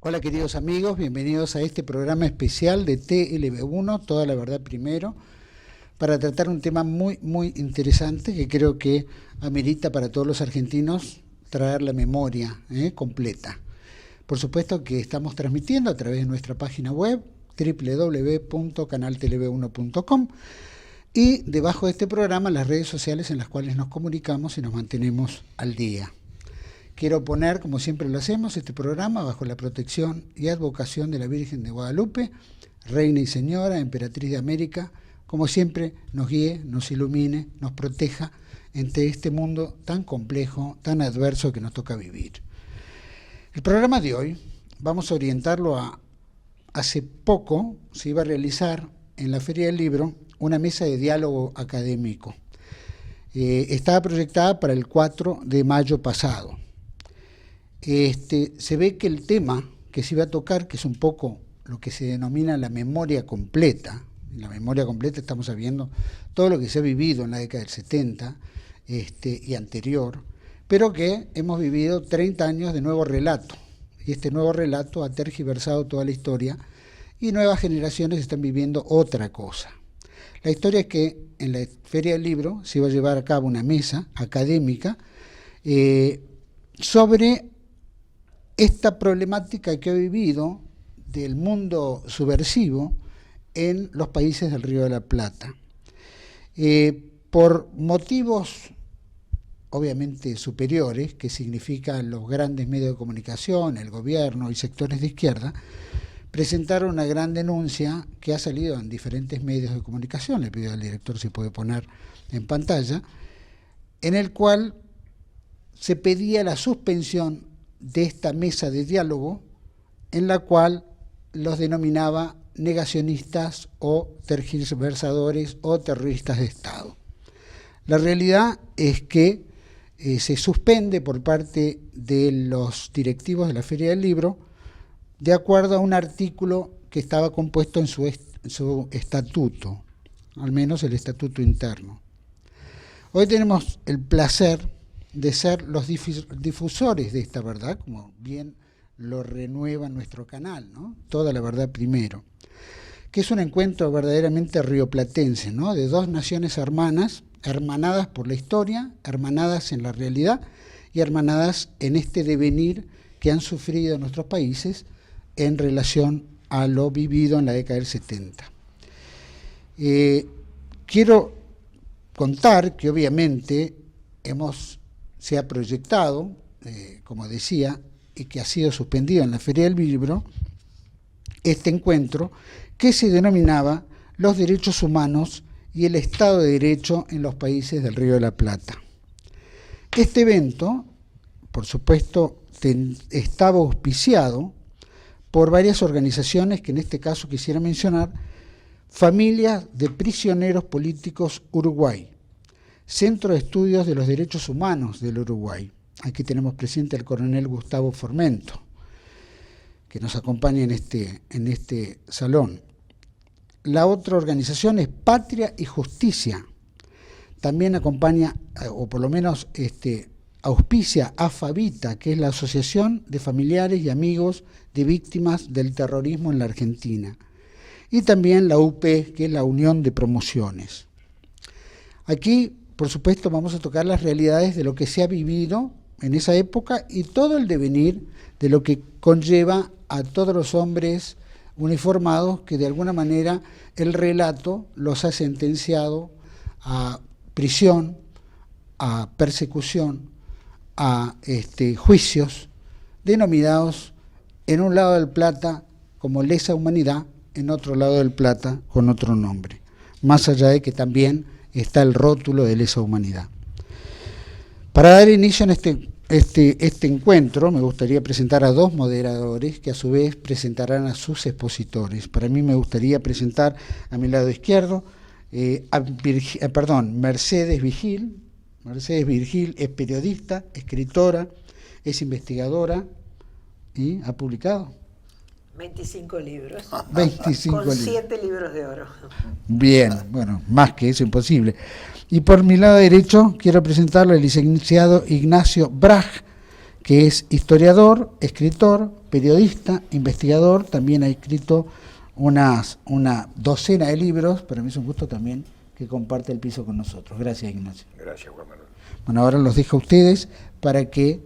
Hola queridos amigos, bienvenidos a este programa especial de TLB1, Toda la Verdad Primero, para tratar un tema muy interesante que creo que amerita para todos los argentinos traer la memoria completa. Por supuesto que estamos transmitiendo a través de nuestra página web www.canaltelev1.com y debajo de este programa las redes sociales en las cuales nos comunicamos y nos mantenemos al día. Quiero poner, como siempre lo hacemos, este programa bajo la protección y advocación de la Virgen de Guadalupe, Reina y Señora, Emperatriz de América, como siempre nos guíe, nos ilumine, nos proteja entre este mundo tan complejo, tan adverso que nos toca vivir. El programa de hoy vamos a orientarlo a, hace poco se iba a realizar en la Feria del Libro una mesa de diálogo académico. Estaba proyectada para el 4 de mayo pasado. Se ve que el tema que se iba a tocar, que es un poco lo que se denomina la memoria completa, en la memoria completa estamos sabiendo todo lo que se ha vivido en la década del 70 y anterior, pero que hemos vivido 30 años de nuevo relato, y este nuevo relato ha tergiversado toda la historia y nuevas generaciones están viviendo otra cosa. La historia es que en la Feria del Libro se iba a llevar a cabo una mesa académica sobre esta problemática que ha vivido del mundo subversivo en los países del Río de la Plata. Por motivos obviamente superiores, que significan los grandes medios de comunicación, el gobierno y sectores de izquierda, presentaron una gran denuncia que ha salido en diferentes medios de comunicación, le pido al director si puede poner en pantalla, en el cual se pedía la suspensión de esta mesa de diálogo, en la cual los denominaba negacionistas o tergiversadores o terroristas de Estado. La realidad es que se suspende por parte de los directivos de la Feria del Libro de acuerdo a un artículo que estaba compuesto en su estatuto, al menos el estatuto interno. Hoy tenemos el placer de ser los difusores de esta verdad, como bien lo renueva nuestro canal, ¿no? Toda la Verdad Primero, que es un encuentro verdaderamente rioplatense, ¿no? De dos naciones hermanas, hermanadas por la historia, hermanadas en la realidad y hermanadas en este devenir que han sufrido nuestros países en relación a lo vivido en la década del 70. Quiero contar que obviamente se ha proyectado, como decía, y que ha sido suspendido en la Feria del Libro, este encuentro que se denominaba Los Derechos Humanos y el Estado de Derecho en los países del Río de la Plata. Este evento, por supuesto, estaba auspiciado por varias organizaciones que en este caso quisiera mencionar: Familias de Prisioneros Políticos Uruguay, Centro de Estudios de los Derechos Humanos del Uruguay. Aquí tenemos presente al coronel Gustavo Formento, que nos acompaña en este salón. La otra organización es Patria y Justicia. También acompaña, o por lo menos auspicia a FAVITA, que es la Asociación de Familiares y Amigos de Víctimas del Terrorismo en la Argentina. Y también la UP, que es la Unión de Promociones. Aquí, por supuesto, vamos a tocar las realidades de lo que se ha vivido en esa época y todo el devenir de lo que conlleva a todos los hombres uniformados que de alguna manera el relato los ha sentenciado a prisión, a persecución, a juicios denominados en un lado del Plata como lesa humanidad, en otro lado del Plata con otro nombre, más allá de que también está el rótulo de lesa humanidad. Para dar inicio en este encuentro me gustaría presentar a dos moderadores que a su vez presentarán a sus expositores. Para mí me gustaría presentar a mi lado izquierdo Mercedes Vigil. Mercedes Vigil es periodista, escritora, es investigadora y ha publicado 25 libros. 25 con libros. 7 libros de oro. Bien, bueno, más que eso, imposible. Y por mi lado derecho quiero presentarlo al licenciado Ignacio Braj, que es historiador, escritor, periodista, investigador. También ha escrito una docena de libros. Para mí es un gusto también que comparte el piso con nosotros. Gracias, Ignacio. Gracias, Juan Manuel. Bueno, ahora los dejo a ustedes para que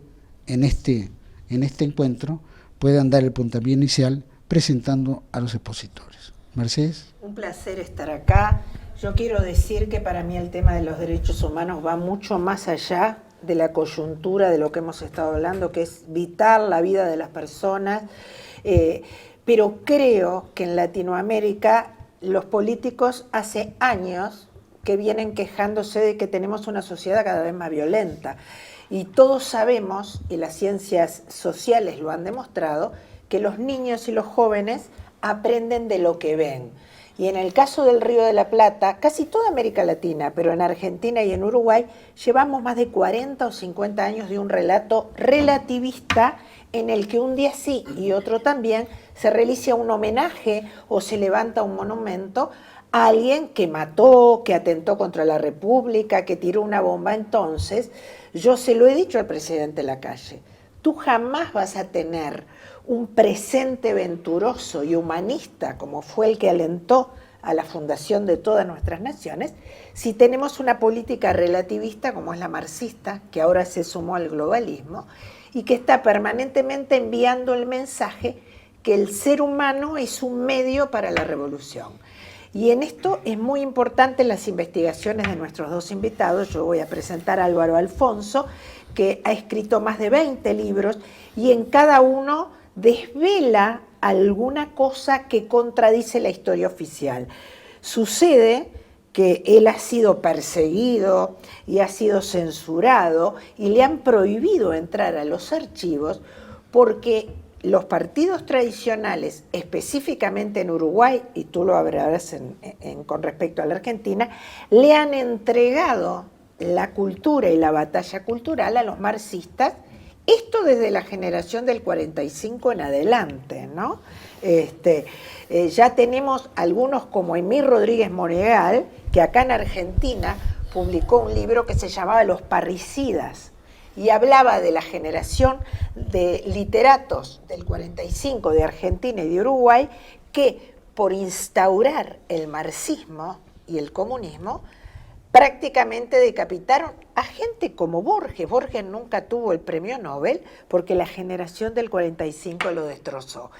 en este encuentro puedan dar el puntapié inicial presentando a los expositores. Mercedes. Un placer estar acá. Yo quiero decir que para mí el tema de los derechos humanos va mucho más allá de la coyuntura de lo que hemos estado hablando, que es vital la vida de las personas, pero creo que en Latinoamérica los políticos hace años que vienen quejándose de que tenemos una sociedad cada vez más violenta. Y todos sabemos, y las ciencias sociales lo han demostrado, que los niños y los jóvenes aprenden de lo que ven. Y en el caso del Río de la Plata, casi toda América Latina, pero en Argentina y en Uruguay, llevamos más de 40 o 50 años de un relato relativista en el que un día sí y otro también se realiza un homenaje o se levanta un monumento a alguien que mató, que atentó contra la República, que tiró una bomba. Entonces, yo se lo he dicho al presidente Lacalle, tú jamás vas a tener un presente venturoso y humanista como fue el que alentó a la fundación de todas nuestras naciones, si tenemos una política relativista como es la marxista, que ahora se sumó al globalismo, y que está permanentemente enviando el mensaje que el ser humano es un medio para la revolución. Y en esto es muy importante las investigaciones de nuestros dos invitados. Yo voy a presentar a Álvaro Alfonso, que ha escrito más de 20 libros, y en cada uno desvela alguna cosa que contradice la historia oficial. Sucede que él ha sido perseguido y ha sido censurado y le han prohibido entrar a los archivos porque los partidos tradicionales, específicamente en Uruguay, y tú lo hablarás con respecto a la Argentina, le han entregado la cultura y la batalla cultural a los marxistas. Esto desde la generación del 45 en adelante, ¿no? Ya tenemos algunos como Emir Rodríguez Monegal, que acá en Argentina publicó un libro que se llamaba Los parricidas, y hablaba de la generación de literatos del 45 de Argentina y de Uruguay que por instaurar el marxismo y el comunismo prácticamente decapitaron a gente como Borges. Borges nunca tuvo el premio Nobel porque la generación del 45 lo destrozó.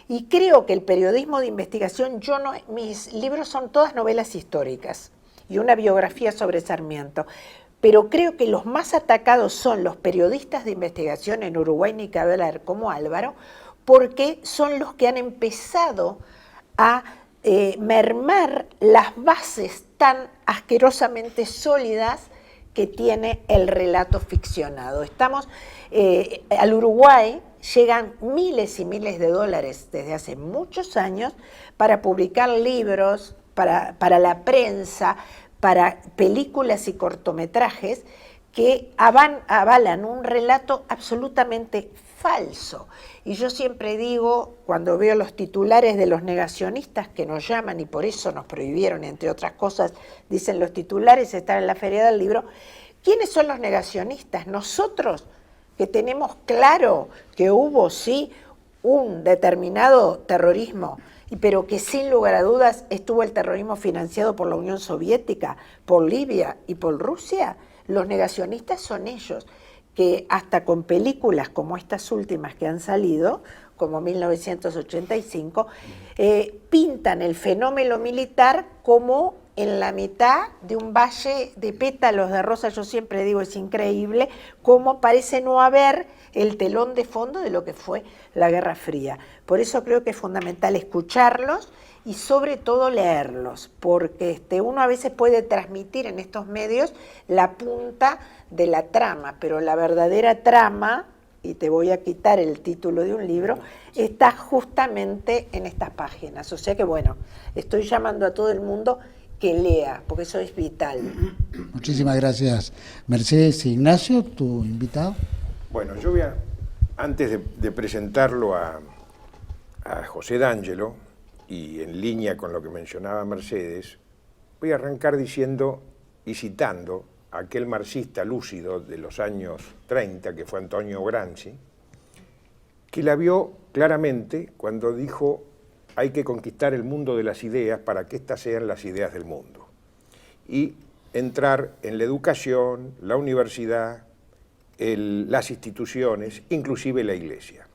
Y creo que el periodismo de investigación, mis libros son todas novelas históricas y una biografía sobre Sarmiento, pero creo que los más atacados son los periodistas de investigación en Uruguay, ni que hablar, como Álvaro, porque son los que han empezado a mermar las bases tan asquerosamente sólidas que tiene el relato ficcionado. Al Uruguay llegan miles y miles de dólares desde hace muchos años para publicar libros, para la prensa, para películas y cortometrajes que avalan un relato absolutamente falso. Y yo siempre digo, cuando veo los titulares de los negacionistas que nos llaman, y por eso nos prohibieron, entre otras cosas, dicen los titulares, están en la Feria del Libro, ¿quiénes son los negacionistas? Nosotros, que tenemos claro que hubo, sí, un determinado terrorismo, pero que sin lugar a dudas estuvo el terrorismo financiado por la Unión Soviética, por Libia y por Rusia. Los negacionistas son ellos, que hasta con películas como estas últimas que han salido, como 1985, pintan el fenómeno militar como en la mitad de un valle de pétalos de rosa. Yo siempre digo, es increíble cómo parece no haber el telón de fondo de lo que fue la Guerra Fría. Por eso creo que es fundamental escucharlos y sobre todo leerlos, porque uno a veces puede transmitir en estos medios la punta de la trama, pero la verdadera trama, y te voy a quitar el título de un libro, está justamente en estas páginas. O sea que bueno, estoy llamando a todo el mundo que lea, porque eso es vital. Muchísimas gracias, Mercedes. Ignacio, tu invitado. Bueno, yo voy antes de presentarlo a José D'Angelo, y en línea con lo que mencionaba Mercedes, voy a arrancar diciendo y citando a aquel marxista lúcido de los años 30, que fue Antonio Gramsci, que la vio claramente cuando dijo: hay que conquistar el mundo de las ideas para que éstas sean las ideas del mundo. Y entrar en la educación, la universidad, las instituciones, inclusive la Iglesia.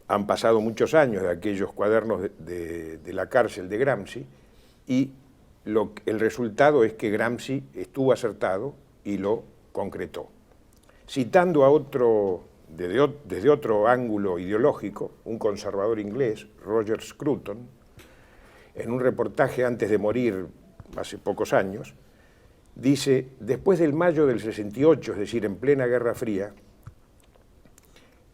Han pasado muchos años de aquellos cuadernos de la cárcel de Gramsci y el resultado es que Gramsci estuvo acertado y lo concretó. Citando a otro, desde otro ángulo ideológico, un conservador inglés, Roger Scruton, en un reportaje antes de morir hace pocos años, dice: después del mayo del 68, es decir, en plena Guerra Fría,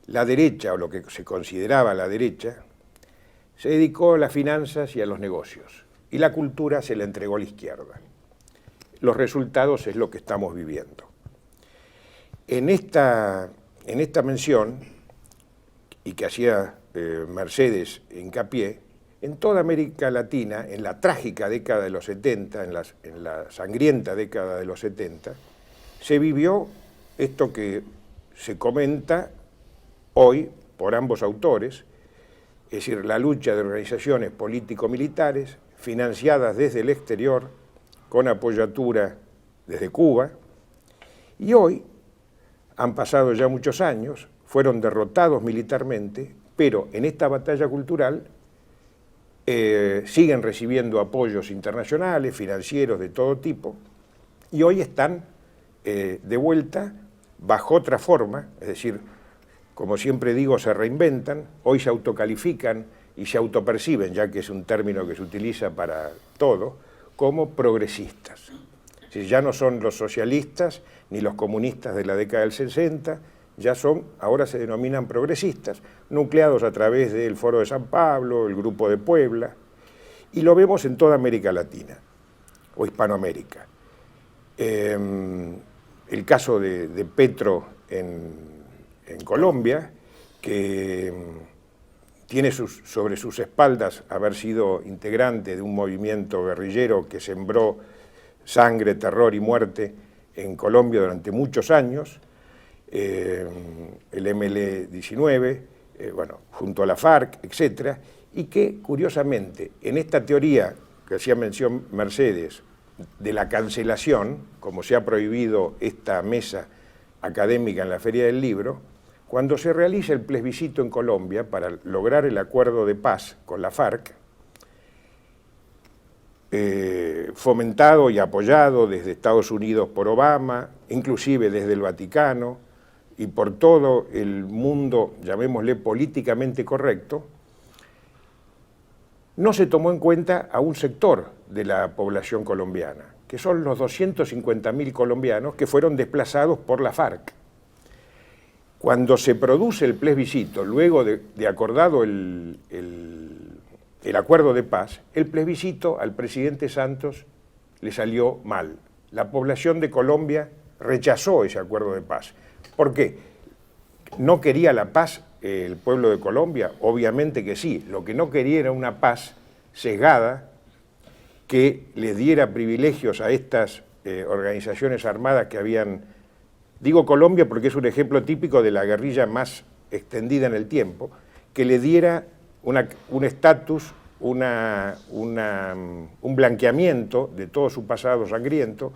la derecha, o lo que se consideraba la derecha, se dedicó a las finanzas y a los negocios, y la cultura se la entregó a la izquierda. Los resultados es lo que estamos viviendo. En esta mención, y que hacía Mercedes hincapié, en toda América Latina, en la trágica década de los 70, en la sangrienta década de los 70, se vivió esto que se comenta hoy por ambos autores, es decir, la lucha de organizaciones político-militares financiadas desde el exterior, con apoyatura desde Cuba, y hoy han pasado ya muchos años, fueron derrotados militarmente, pero en esta batalla cultural siguen recibiendo apoyos internacionales, financieros de todo tipo, y hoy están de vuelta bajo otra forma, es decir, como siempre digo, se reinventan, hoy se autocalifican y se autoperciben, ya que es un término que se utiliza para todo, como progresistas. Es decir, ya no son los socialistas ni los comunistas de la década del 60, ahora se denominan progresistas, nucleados a través del Foro de San Pablo, el Grupo de Puebla, y lo vemos en toda América Latina, o Hispanoamérica. El caso de Petro en Colombia, que tiene sobre sus espaldas haber sido integrante de un movimiento guerrillero que sembró sangre, terror y muerte en Colombia durante muchos años, el ML-19, junto a la FARC, etc., y que, curiosamente, en esta teoría que hacía mención Mercedes, de la cancelación, como se ha prohibido esta mesa académica en la Feria del Libro, cuando se realiza el plebiscito en Colombia para lograr el acuerdo de paz con la FARC, fomentado y apoyado desde Estados Unidos por Obama, inclusive desde el Vaticano y por todo el mundo, llamémosle políticamente correcto, no se tomó en cuenta a un sector de la población colombiana, que son los 250.000 colombianos que fueron desplazados por la FARC. Cuando se produce el plebiscito, luego de acordado el acuerdo de paz, el plebiscito al presidente Santos le salió mal. La población de Colombia rechazó ese acuerdo de paz. ¿Por qué? ¿No quería la paz el pueblo de Colombia? Obviamente que sí. Lo que no quería era una paz sesgada que le diera privilegios a estas organizaciones armadas que habían... Digo Colombia porque es un ejemplo típico de la guerrilla más extendida en el tiempo, que le diera un estatus, un blanqueamiento de todo su pasado sangriento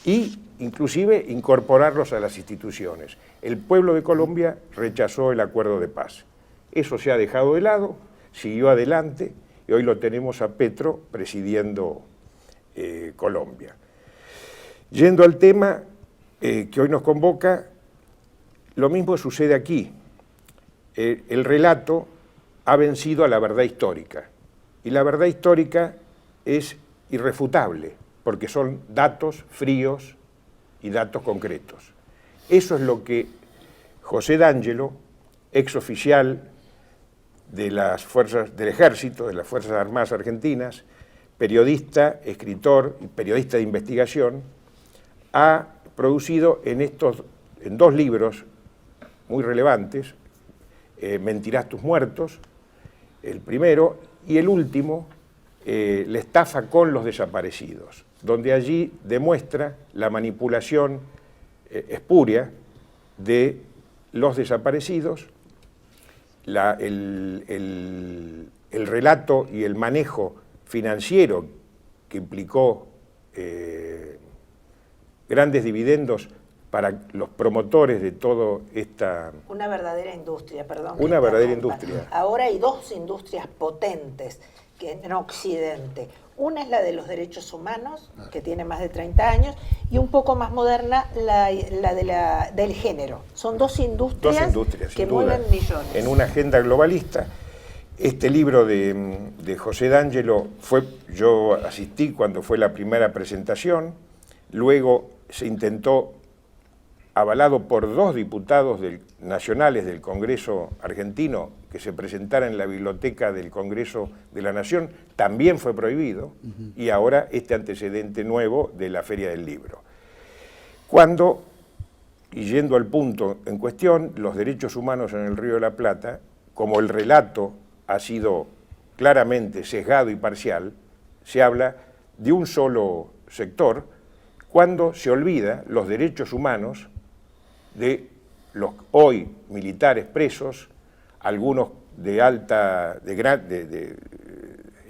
y inclusive incorporarlos a las instituciones. El pueblo de Colombia rechazó el acuerdo de paz. Eso se ha dejado de lado, siguió adelante y hoy lo tenemos a Petro presidiendo Colombia. Yendo al tema que hoy nos convoca, lo mismo sucede aquí. El relato ha vencido a la verdad histórica, y la verdad histórica es irrefutable, porque son datos fríos y datos concretos. Eso es lo que José D'Angelo, ex oficial de las fuerzas del Ejército, de las Fuerzas Armadas Argentinas, periodista, escritor y periodista de investigación, ha producido en dos libros muy relevantes, Mentirás tus muertos, el primero, y el último, La estafa con los desaparecidos. donde allí demuestra la manipulación espuria de los desaparecidos, el relato y el manejo financiero que implicó grandes dividendos para los promotores de todo esta... Una verdadera industria, perdón. Una verdadera industria. Ahora hay dos industrias potentes en Occidente. Una es la de los derechos humanos, que tiene más de 30 años, y un poco más moderna del género. Son dos industrias que mueven millones. En una agenda globalista. Este libro de José D'Angelo yo asistí cuando fue la primera presentación, luego se intentó, avalado por 2 diputados nacionales del Congreso argentino, que se presentara en la biblioteca del Congreso de la Nación, también fue prohibido, y ahora este antecedente nuevo de la Feria del Libro. Cuando, y yendo al punto en cuestión, los derechos humanos en el Río de la Plata, como el relato ha sido claramente sesgado y parcial, se habla de un solo sector, cuando se olvida los derechos humanos de los hoy militares presos, algunos de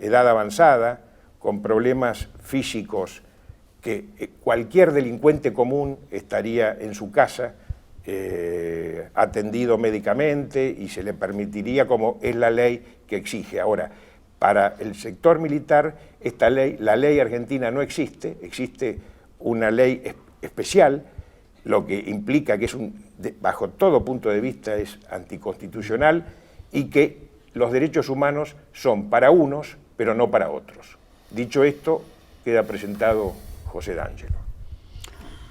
edad avanzada, con problemas físicos que cualquier delincuente común estaría en su casa atendido médicamente y se le permitiría, como es la ley que exige. Ahora, para el sector militar, la ley argentina no existe, existe una ley especial, lo que implica que bajo todo punto de vista es anticonstitucional y que los derechos humanos son para unos, pero no para otros. Dicho esto, queda presentado José D'Angelo.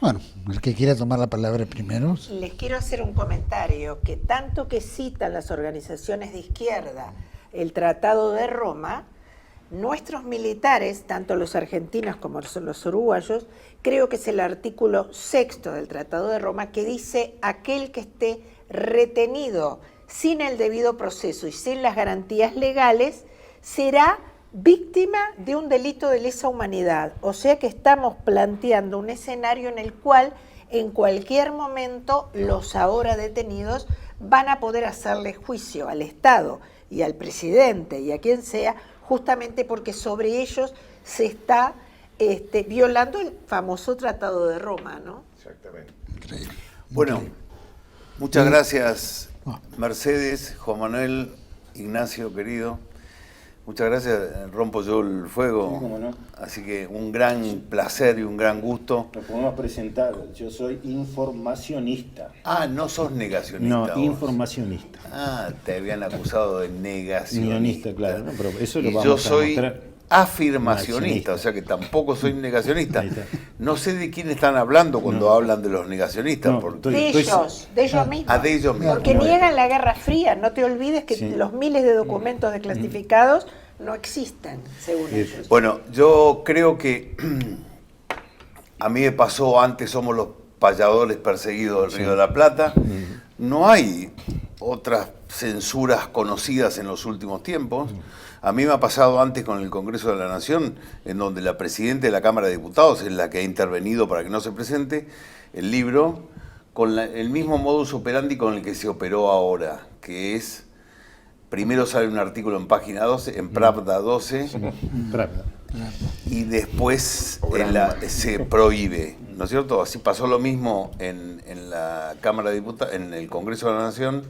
Bueno, el que quiera tomar la palabra primero. Les quiero hacer un comentario, que tanto que citan las organizaciones de izquierda el Tratado de Roma, nuestros militares, tanto los argentinos como los uruguayos, creo que es el artículo 6 del Tratado de Roma que dice: aquel que esté retenido sin el debido proceso y sin las garantías legales será víctima de un delito de lesa humanidad. O sea que estamos planteando un escenario en el cual en cualquier momento los ahora detenidos van a poder hacerle juicio al Estado y al presidente y a quien sea, justamente porque sobre ellos se está violando el famoso Tratado de Roma, ¿no? Exactamente. Increíble. Bueno, muchas gracias, Mercedes, Juan Manuel, Ignacio, querido. Muchas gracias, rompo yo el fuego. Sí, cómo no. Así que un gran placer y un gran gusto. Nos podemos presentar, yo soy informacionista. Ah, no sos negacionista. No, vos. informacionista. Ah, te habían acusado de negacionista. Claro, ¿no? Pero eso lo Y vamos yo a soy mostrar. afirmacionista, o sea que tampoco soy negacionista. Ahí está. No sé de quién están hablando cuando hablan de los negacionistas. No, porque... De ellos mismos. Ah, de ellos mismos. Porque Bueno. niegan la Guerra Fría. No te olvides que Sí. los miles de documentos desclasificados no existen, según ellos. Bueno, yo creo que a mí me pasó, antes somos los payadores perseguidos del Río de la Plata. No hay otras censuras conocidas en los últimos tiempos. A mí me ha pasado antes con el Congreso de la Nación, en donde la presidenta de la Cámara de Diputados es la que ha intervenido para que no se presente el libro, con el mismo modus operandi con el que se operó ahora, que es: primero sale un artículo en página 12, en Pravda 12, Pravda. y después se prohíbe, ¿no es cierto? Así pasó lo mismo en la Cámara de Diputados, en el Congreso de la Nación,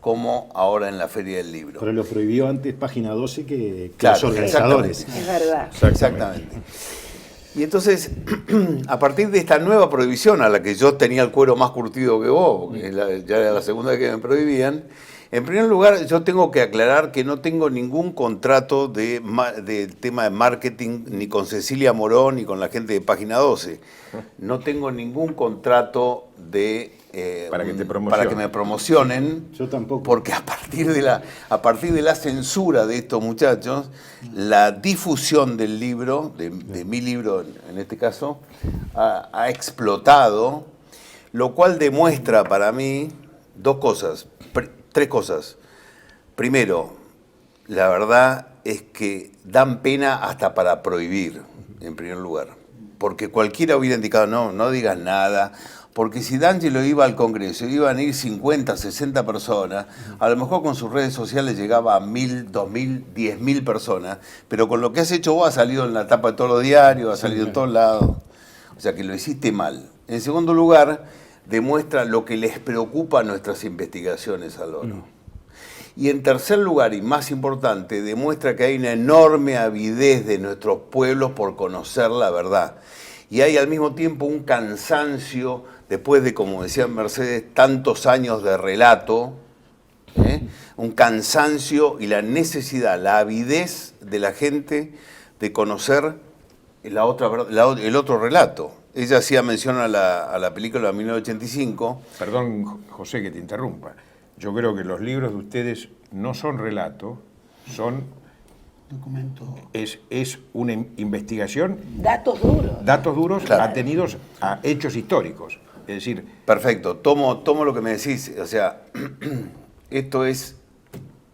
como ahora en la Feria del Libro. Pero lo prohibió antes página 12 que Claro, los organizadores. exactamente. Es verdad. Exactamente. Y entonces, a partir de esta nueva prohibición, a la que yo tenía el cuero más curtido que vos, porque ya era la segunda vez que me prohibían, en primer lugar, yo tengo que aclarar que no tengo ningún contrato de tema de marketing ni con Cecilia Morón ni con la gente de Página 12. No tengo ningún contrato de Para que te para que me promocionen. Yo tampoco. Porque a partir de la censura de estos muchachos, la difusión del libro, de mi libro en este caso, ha explotado, lo cual demuestra para mí tres cosas. Primero, la verdad es que dan pena hasta para prohibir, en primer lugar. porque cualquiera hubiera indicado, no digas nada, porque si D'Angelo iba al Congreso, iban a ir 50, 60 personas, a lo mejor con sus redes sociales llegaba a 1.000, 2.000, 10.000 personas, pero con lo que has hecho vos ha salido en la tapa de todos los diarios, ha salido en todos lados, o sea que lo hiciste mal. En segundo lugar, demuestra lo que les preocupa a nuestras investigaciones al oro. Y en tercer lugar, y más importante, demuestra que hay una enorme avidez de nuestros pueblos por conocer la verdad. Y hay al mismo tiempo un cansancio, después de, como decía Mercedes, tantos años de relato, un cansancio y la necesidad, la avidez de la gente de conocer el otro relato. Ella hacía mención a la película de 1985. Perdón, José, que te interrumpa. Yo creo que los libros de ustedes no son relatos, son... Documento. Es una investigación, Datos duros. datos duros Claro. atenidos a hechos históricos. Es decir, Perfecto, tomo lo que me decís, o sea, esto es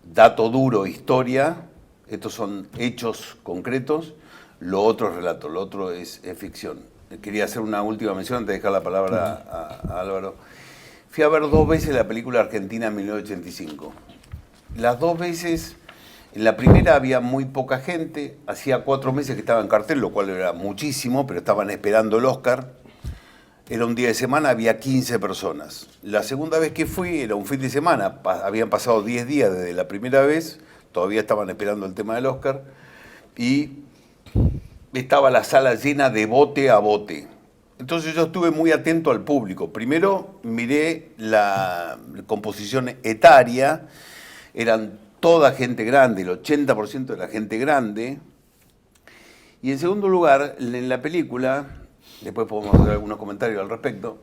dato duro, historia, estos son hechos concretos, lo otro es relato, lo otro es ficción. Quería hacer una última mención antes de dejar la palabra a Álvaro. Fui a ver 2 veces la película argentina en 1985. Las 2 veces, en la primera había muy poca gente, hacía 4 meses que estaba en cartel, lo cual era muchísimo, pero estaban esperando el Oscar. Era un día de semana, había 15 personas. La segunda vez que fui era un fin de semana, habían pasado 10 días desde la primera vez, todavía estaban esperando el tema del Oscar, y estaba la sala llena de bote a bote. Entonces yo estuve muy atento al público. Primero miré la composición etaria, eran toda gente grande, el 80% de la gente grande. Y en segundo lugar, en la película, después podemos hacer algunos comentarios al respecto,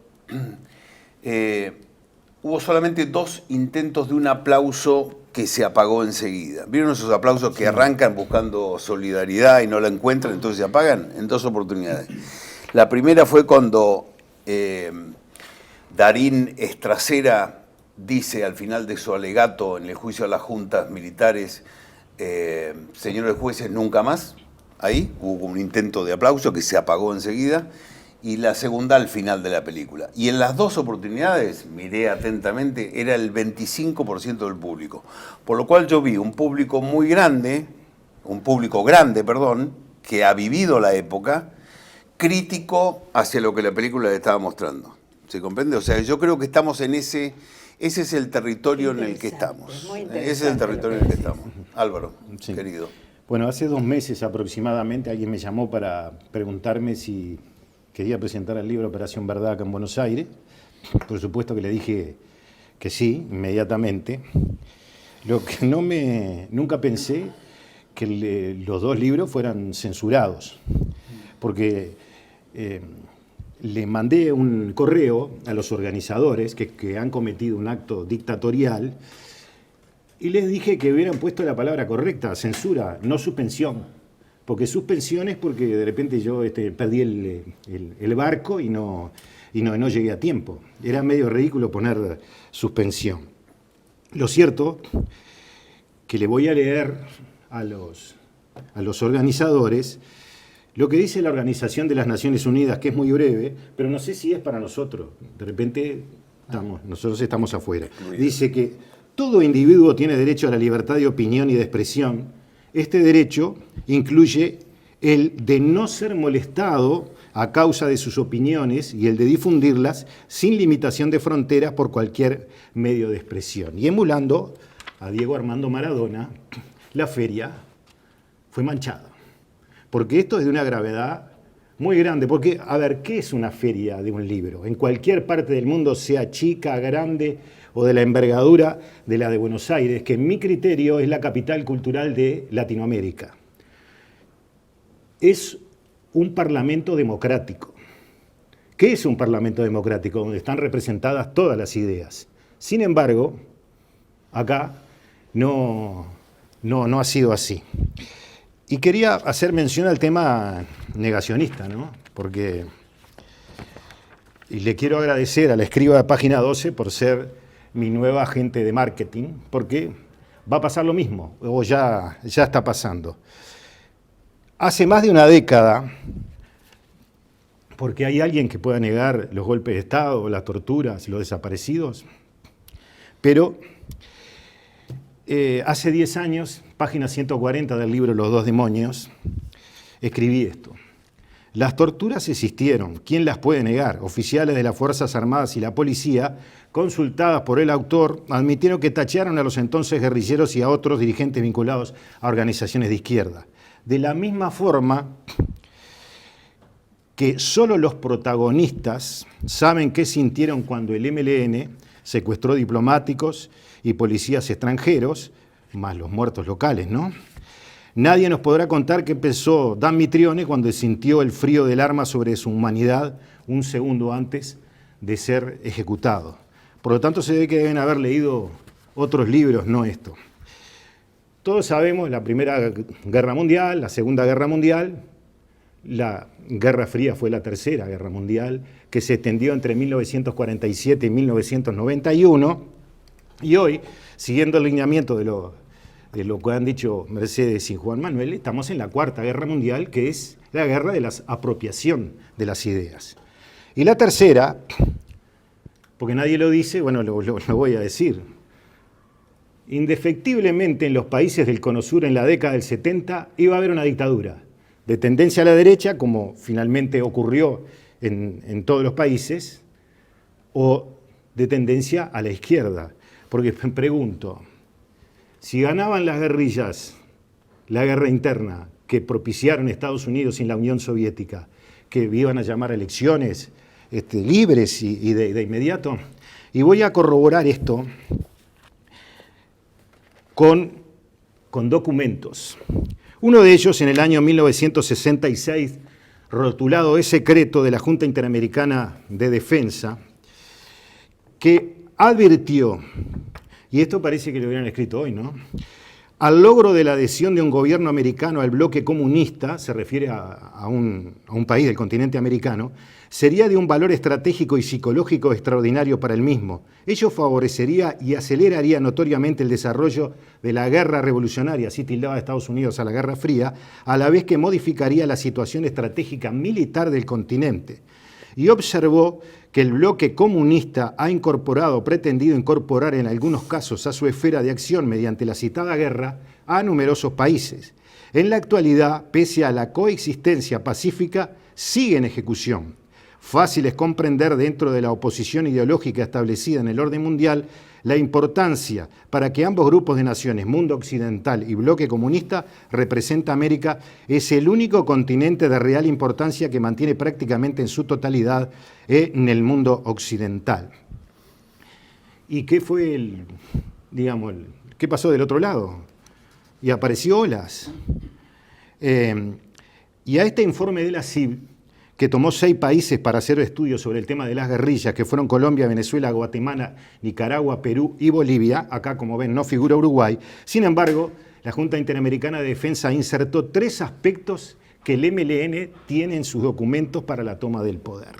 hubo solamente 2 intentos de un aplauso que se apagó enseguida. ¿Vieron esos aplausos que arrancan buscando solidaridad y no la encuentran, entonces se apagan? En 2 oportunidades. La primera fue cuando Darín Estracera dice al final de su alegato en el juicio a las juntas militares, señores jueces, nunca más. Ahí hubo un intento de aplauso que se apagó enseguida. Y la segunda al final de la película. Y en las 2 oportunidades, miré atentamente, era el 25% del público. Por lo cual yo vi un público muy grande, que ha vivido la época, crítico hacia lo que la película le estaba mostrando. ¿Se comprende? O sea, yo creo que estamos en ese es el territorio en el que estamos. Ese es el territorio en el que estamos. Álvaro, Sí. querido. Bueno, hace 2 meses aproximadamente alguien me llamó para preguntarme si quería presentar el libro Operación Verdad acá en Buenos Aires. Por supuesto que le dije que sí, inmediatamente. Lo que nunca pensé que los 2 libros fueran censurados, porque le mandé un correo a los organizadores que han cometido un acto dictatorial y les dije que hubieran puesto la palabra correcta, censura, no suspensión. Porque suspensión es porque de repente yo perdí el barco y no llegué a tiempo. Era medio ridículo poner suspensión. Lo cierto que le voy a leer a los organizadores lo que dice la Organización de las Naciones Unidas, que es muy breve, pero no sé si es para nosotros. De repente nosotros estamos afuera. Dice que todo individuo tiene derecho a la libertad de opinión y de expresión. Este derecho incluye el de no ser molestado a causa de sus opiniones y el de difundirlas sin limitación de fronteras por cualquier medio de expresión. Y emulando a Diego Armando Maradona, la feria fue manchada. Porque esto es de una gravedad muy grande. Porque, a ver, ¿qué es una feria de un libro? En cualquier parte del mundo, sea chica, grande o de la envergadura de la de Buenos Aires, que en mi criterio es la capital cultural de Latinoamérica. Es un parlamento democrático. ¿Qué es un parlamento democrático? Donde están representadas todas las ideas. Sin embargo, acá no ha sido así. Y quería hacer mención al tema negacionista, ¿no? Porque y le quiero agradecer a la escriba de Página 12 por ser mi nueva agente de marketing, porque va a pasar lo mismo, o ya está pasando. Hace más de una década porque hay alguien que pueda negar los golpes de Estado, las torturas, los desaparecidos. Pero hace 10 años, página 140 del libro Los dos demonios, escribí esto. Las torturas existieron. ¿Quién las puede negar? Oficiales de las Fuerzas Armadas y la policía, consultadas por el autor, admitieron que tacharon a los entonces guerrilleros y a otros dirigentes vinculados a organizaciones de izquierda. De la misma forma que solo los protagonistas saben qué sintieron cuando el MLN secuestró diplomáticos y policías extranjeros, más los muertos locales, ¿no? Nadie nos podrá contar qué pensó Dan Mitrione cuando sintió el frío del arma sobre su humanidad un segundo antes de ser ejecutado. Por lo tanto, se ve que deben haber leído otros libros, no esto. Todos sabemos la Primera Guerra Mundial, la Segunda Guerra Mundial, la Guerra Fría fue la Tercera Guerra Mundial, que se extendió entre 1947 y 1991, y hoy, siguiendo el lineamiento de lo que han dicho Mercedes y Juan Manuel, estamos en la Cuarta Guerra Mundial, que es la guerra de la apropiación de las ideas. Y la tercera, porque nadie lo dice, bueno, lo voy a decir. Indefectiblemente en los países del Cono Sur en la década del 70 iba a haber una dictadura de tendencia a la derecha, como finalmente ocurrió en todos los países, o de tendencia a la izquierda. Porque me pregunto, si ganaban las guerrillas, la guerra interna que propiciaron Estados Unidos y la Unión Soviética, que iban a llamar a elecciones libres y de inmediato, y voy a corroborar esto con documentos. Uno de ellos en el año 1966, rotulado Es secreto, de la Junta Interamericana de Defensa, que advirtió, y esto parece que lo hubieran escrito hoy, ¿no? Al logro de la adhesión de un gobierno americano al bloque comunista, se refiere a un país del continente americano, sería de un valor estratégico y psicológico extraordinario para el mismo. Ello favorecería y aceleraría notoriamente el desarrollo de la guerra revolucionaria, así tildaba a Estados Unidos a la Guerra Fría, a la vez que modificaría la situación estratégica militar del continente. Y observó que el bloque comunista ha incorporado, pretendido incorporar en algunos casos a su esfera de acción mediante la citada guerra a numerosos países. En la actualidad, pese a la coexistencia pacífica, sigue en ejecución. Fácil es comprender dentro de la oposición ideológica establecida en el orden mundial la importancia para que ambos grupos de naciones, mundo occidental y bloque comunista, representa América, es el único continente de real importancia que mantiene prácticamente en su totalidad en el mundo occidental. ¿Y qué fue qué pasó del otro lado? Y apareció Olas. Y a este informe de la CIB, que tomó 6 países para hacer estudios sobre el tema de las guerrillas, que fueron Colombia, Venezuela, Guatemala, Nicaragua, Perú y Bolivia. Acá, como ven, no figura Uruguay. Sin embargo, la Junta Interamericana de Defensa insertó 3 aspectos que el MLN tiene en sus documentos para la toma del poder.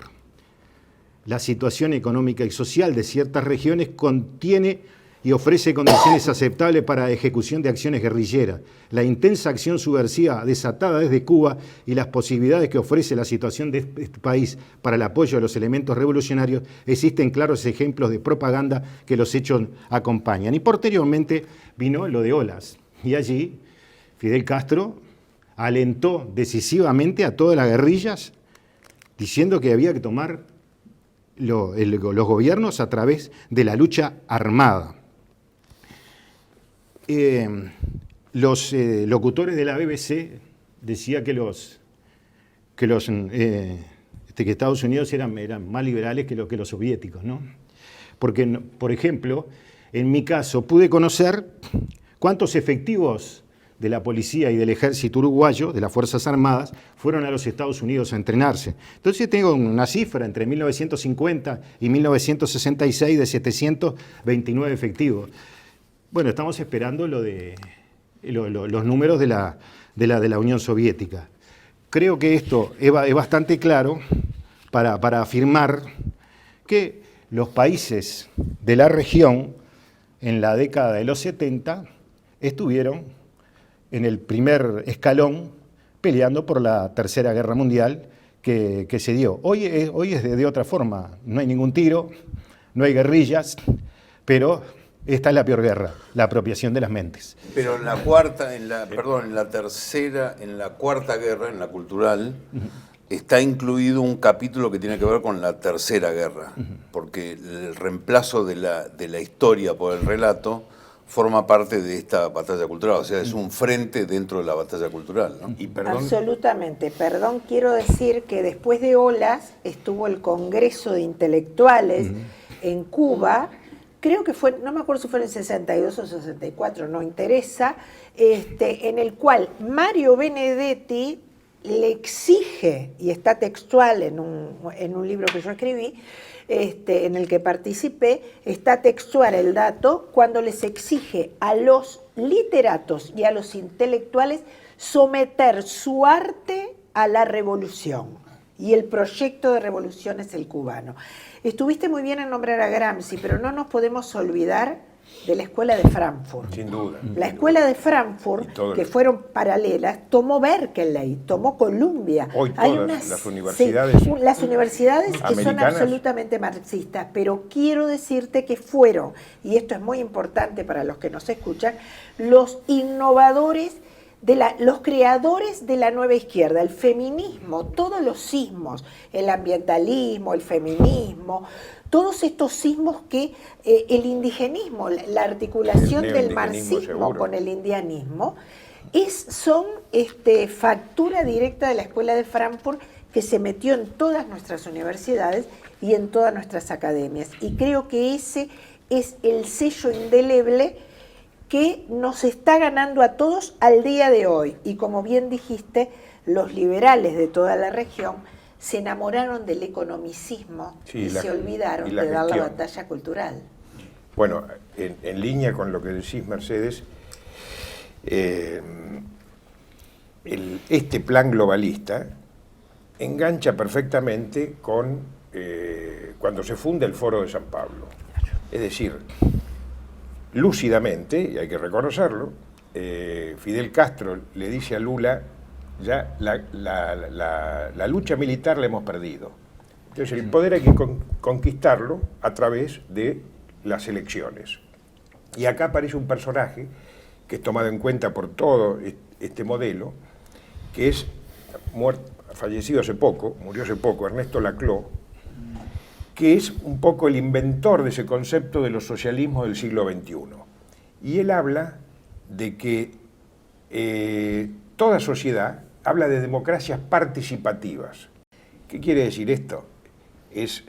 La situación económica y social de ciertas regiones contiene y ofrece condiciones aceptables para la ejecución de acciones guerrilleras. La intensa acción subversiva desatada desde Cuba y las posibilidades que ofrece la situación de este país para el apoyo a los elementos revolucionarios, existen claros ejemplos de propaganda que los hechos acompañan. Y posteriormente vino lo de Olas, y allí Fidel Castro alentó decisivamente a todas las guerrillas, diciendo que había que tomar los gobiernos a través de la lucha armada. Los locutores de la BBC decían que Estados Unidos eran más liberales que los soviéticos, ¿no? Porque, por ejemplo, en mi caso pude conocer cuántos efectivos de la policía y del ejército uruguayo, de las Fuerzas Armadas, fueron a los Estados Unidos a entrenarse. Entonces tengo una cifra entre 1950 y 1966 de 729 efectivos. Bueno, estamos esperando los números de la Unión Soviética. Creo que esto es bastante claro para afirmar que los países de la región en la década de los 70 estuvieron en el primer escalón peleando por la Tercera Guerra Mundial, que se dio. Hoy es de otra forma, no hay ningún tiro, no hay guerrillas, pero esta es la peor guerra, la apropiación de las mentes. Pero en la cuarta guerra, en la cultural, está incluido un capítulo que tiene que ver con la tercera guerra, porque el reemplazo de la historia por el relato forma parte de esta batalla cultural, o sea, es un frente dentro de la batalla cultural, ¿no? Y perdón, Absolutamente. Perdón, quiero decir que después de Olas estuvo el Congreso de Intelectuales en Cuba, creo que fue, no me acuerdo si fue en el 62 o 64, no interesa, en el cual Mario Benedetti le exige, y está textual en un libro que yo escribí, en el que participé, está textual el dato, cuando les exige a los literatos y a los intelectuales someter su arte a la revolución. Y el proyecto de revolución es el cubano. Estuviste muy bien en nombrar a Gramsci, pero no nos podemos olvidar de la Escuela de Frankfurt. sin duda. La Escuela de Frankfurt, que fueron paralelas, tomó Berkeley, tomó Columbia. Hoy todas las universidades las universidades que son americanas absolutamente marxistas, pero quiero decirte que fueron, y esto es muy importante para los que nos escuchan, los innovadores, los creadores de la nueva izquierda, el feminismo, todos los sismos, el ambientalismo, el feminismo, todos estos sismos que el indigenismo, la articulación del marxismo seguro con el indianismo, son factura directa de la Escuela de Frankfurt, que se metió en todas nuestras universidades y en todas nuestras academias. Y creo que ese es el sello indeleble que nos está ganando a todos al día de hoy. Y como bien dijiste, los liberales de toda la región se enamoraron del economicismo y se olvidaron de dar la batalla cultural. Bueno, en línea con lo que decís, Mercedes, este plan globalista engancha perfectamente con cuando se funda el Foro de San Pablo. Es decir, lúcidamente, y hay que reconocerlo, Fidel Castro le dice a Lula: ya la lucha militar la hemos perdido. Entonces el poder hay que conquistarlo a través de las elecciones. Y acá aparece un personaje que es tomado en cuenta por todo este modelo, que es fallecido hace poco, murió hace poco, Ernesto Laclau, que es un poco el inventor de ese concepto de los socialismos del siglo XXI. Y él habla de que toda sociedad habla de democracias participativas. ¿Qué quiere decir esto? Es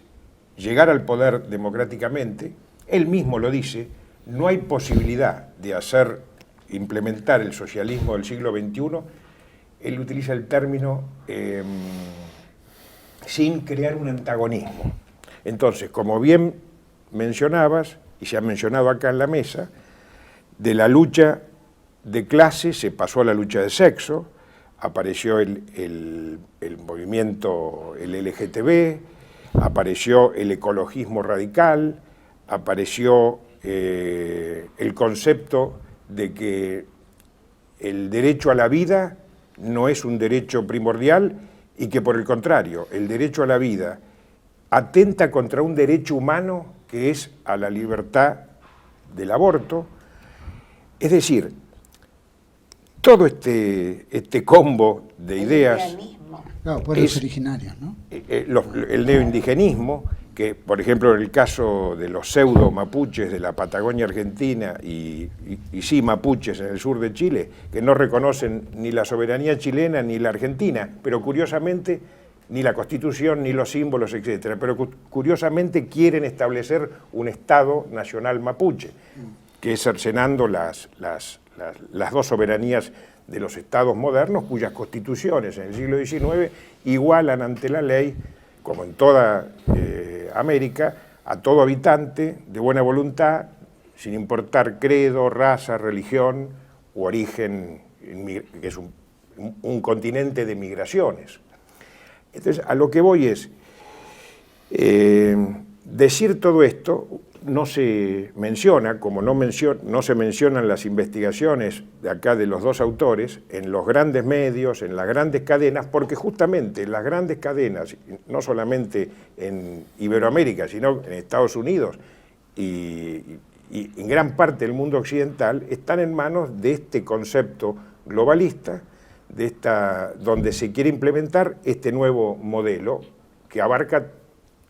llegar al poder democráticamente. Él mismo lo dice, no hay posibilidad de implementar el socialismo del siglo XXI. Él utiliza el término sin crear un antagonismo. Entonces, como bien mencionabas, y se ha mencionado acá en la mesa, de la lucha de clase se pasó a la lucha de sexo, apareció el movimiento, el LGTB, apareció el ecologismo radical, apareció el concepto de que el derecho a la vida no es un derecho primordial y que, por el contrario, el derecho a la vida atenta contra un derecho humano que es a la libertad del aborto. Es decir, todo este combo de ideas, claro, pueblos originarios, ¿no? El neoindigenismo, que por ejemplo en el caso de los pseudo mapuches de la Patagonia Argentina y sí mapuches en el sur de Chile, que no reconocen ni la soberanía chilena ni la argentina, pero curiosamente ni la Constitución, ni los símbolos, etcétera, pero curiosamente quieren establecer un Estado nacional mapuche, que es cercenando las dos soberanías de los estados modernos, cuyas constituciones en el siglo XIX igualan ante la ley, como en toda América, a todo habitante de buena voluntad, sin importar credo, raza, religión u origen, que es un continente de migraciones. Entonces, a lo que voy es, decir todo esto no se menciona, como no se mencionan las investigaciones de acá de los dos autores, en los grandes medios, en las grandes cadenas, porque justamente las grandes cadenas, no solamente en Iberoamérica, sino en Estados Unidos y en gran parte del mundo occidental, están en manos de este concepto globalista, donde se quiere implementar este nuevo modelo que abarca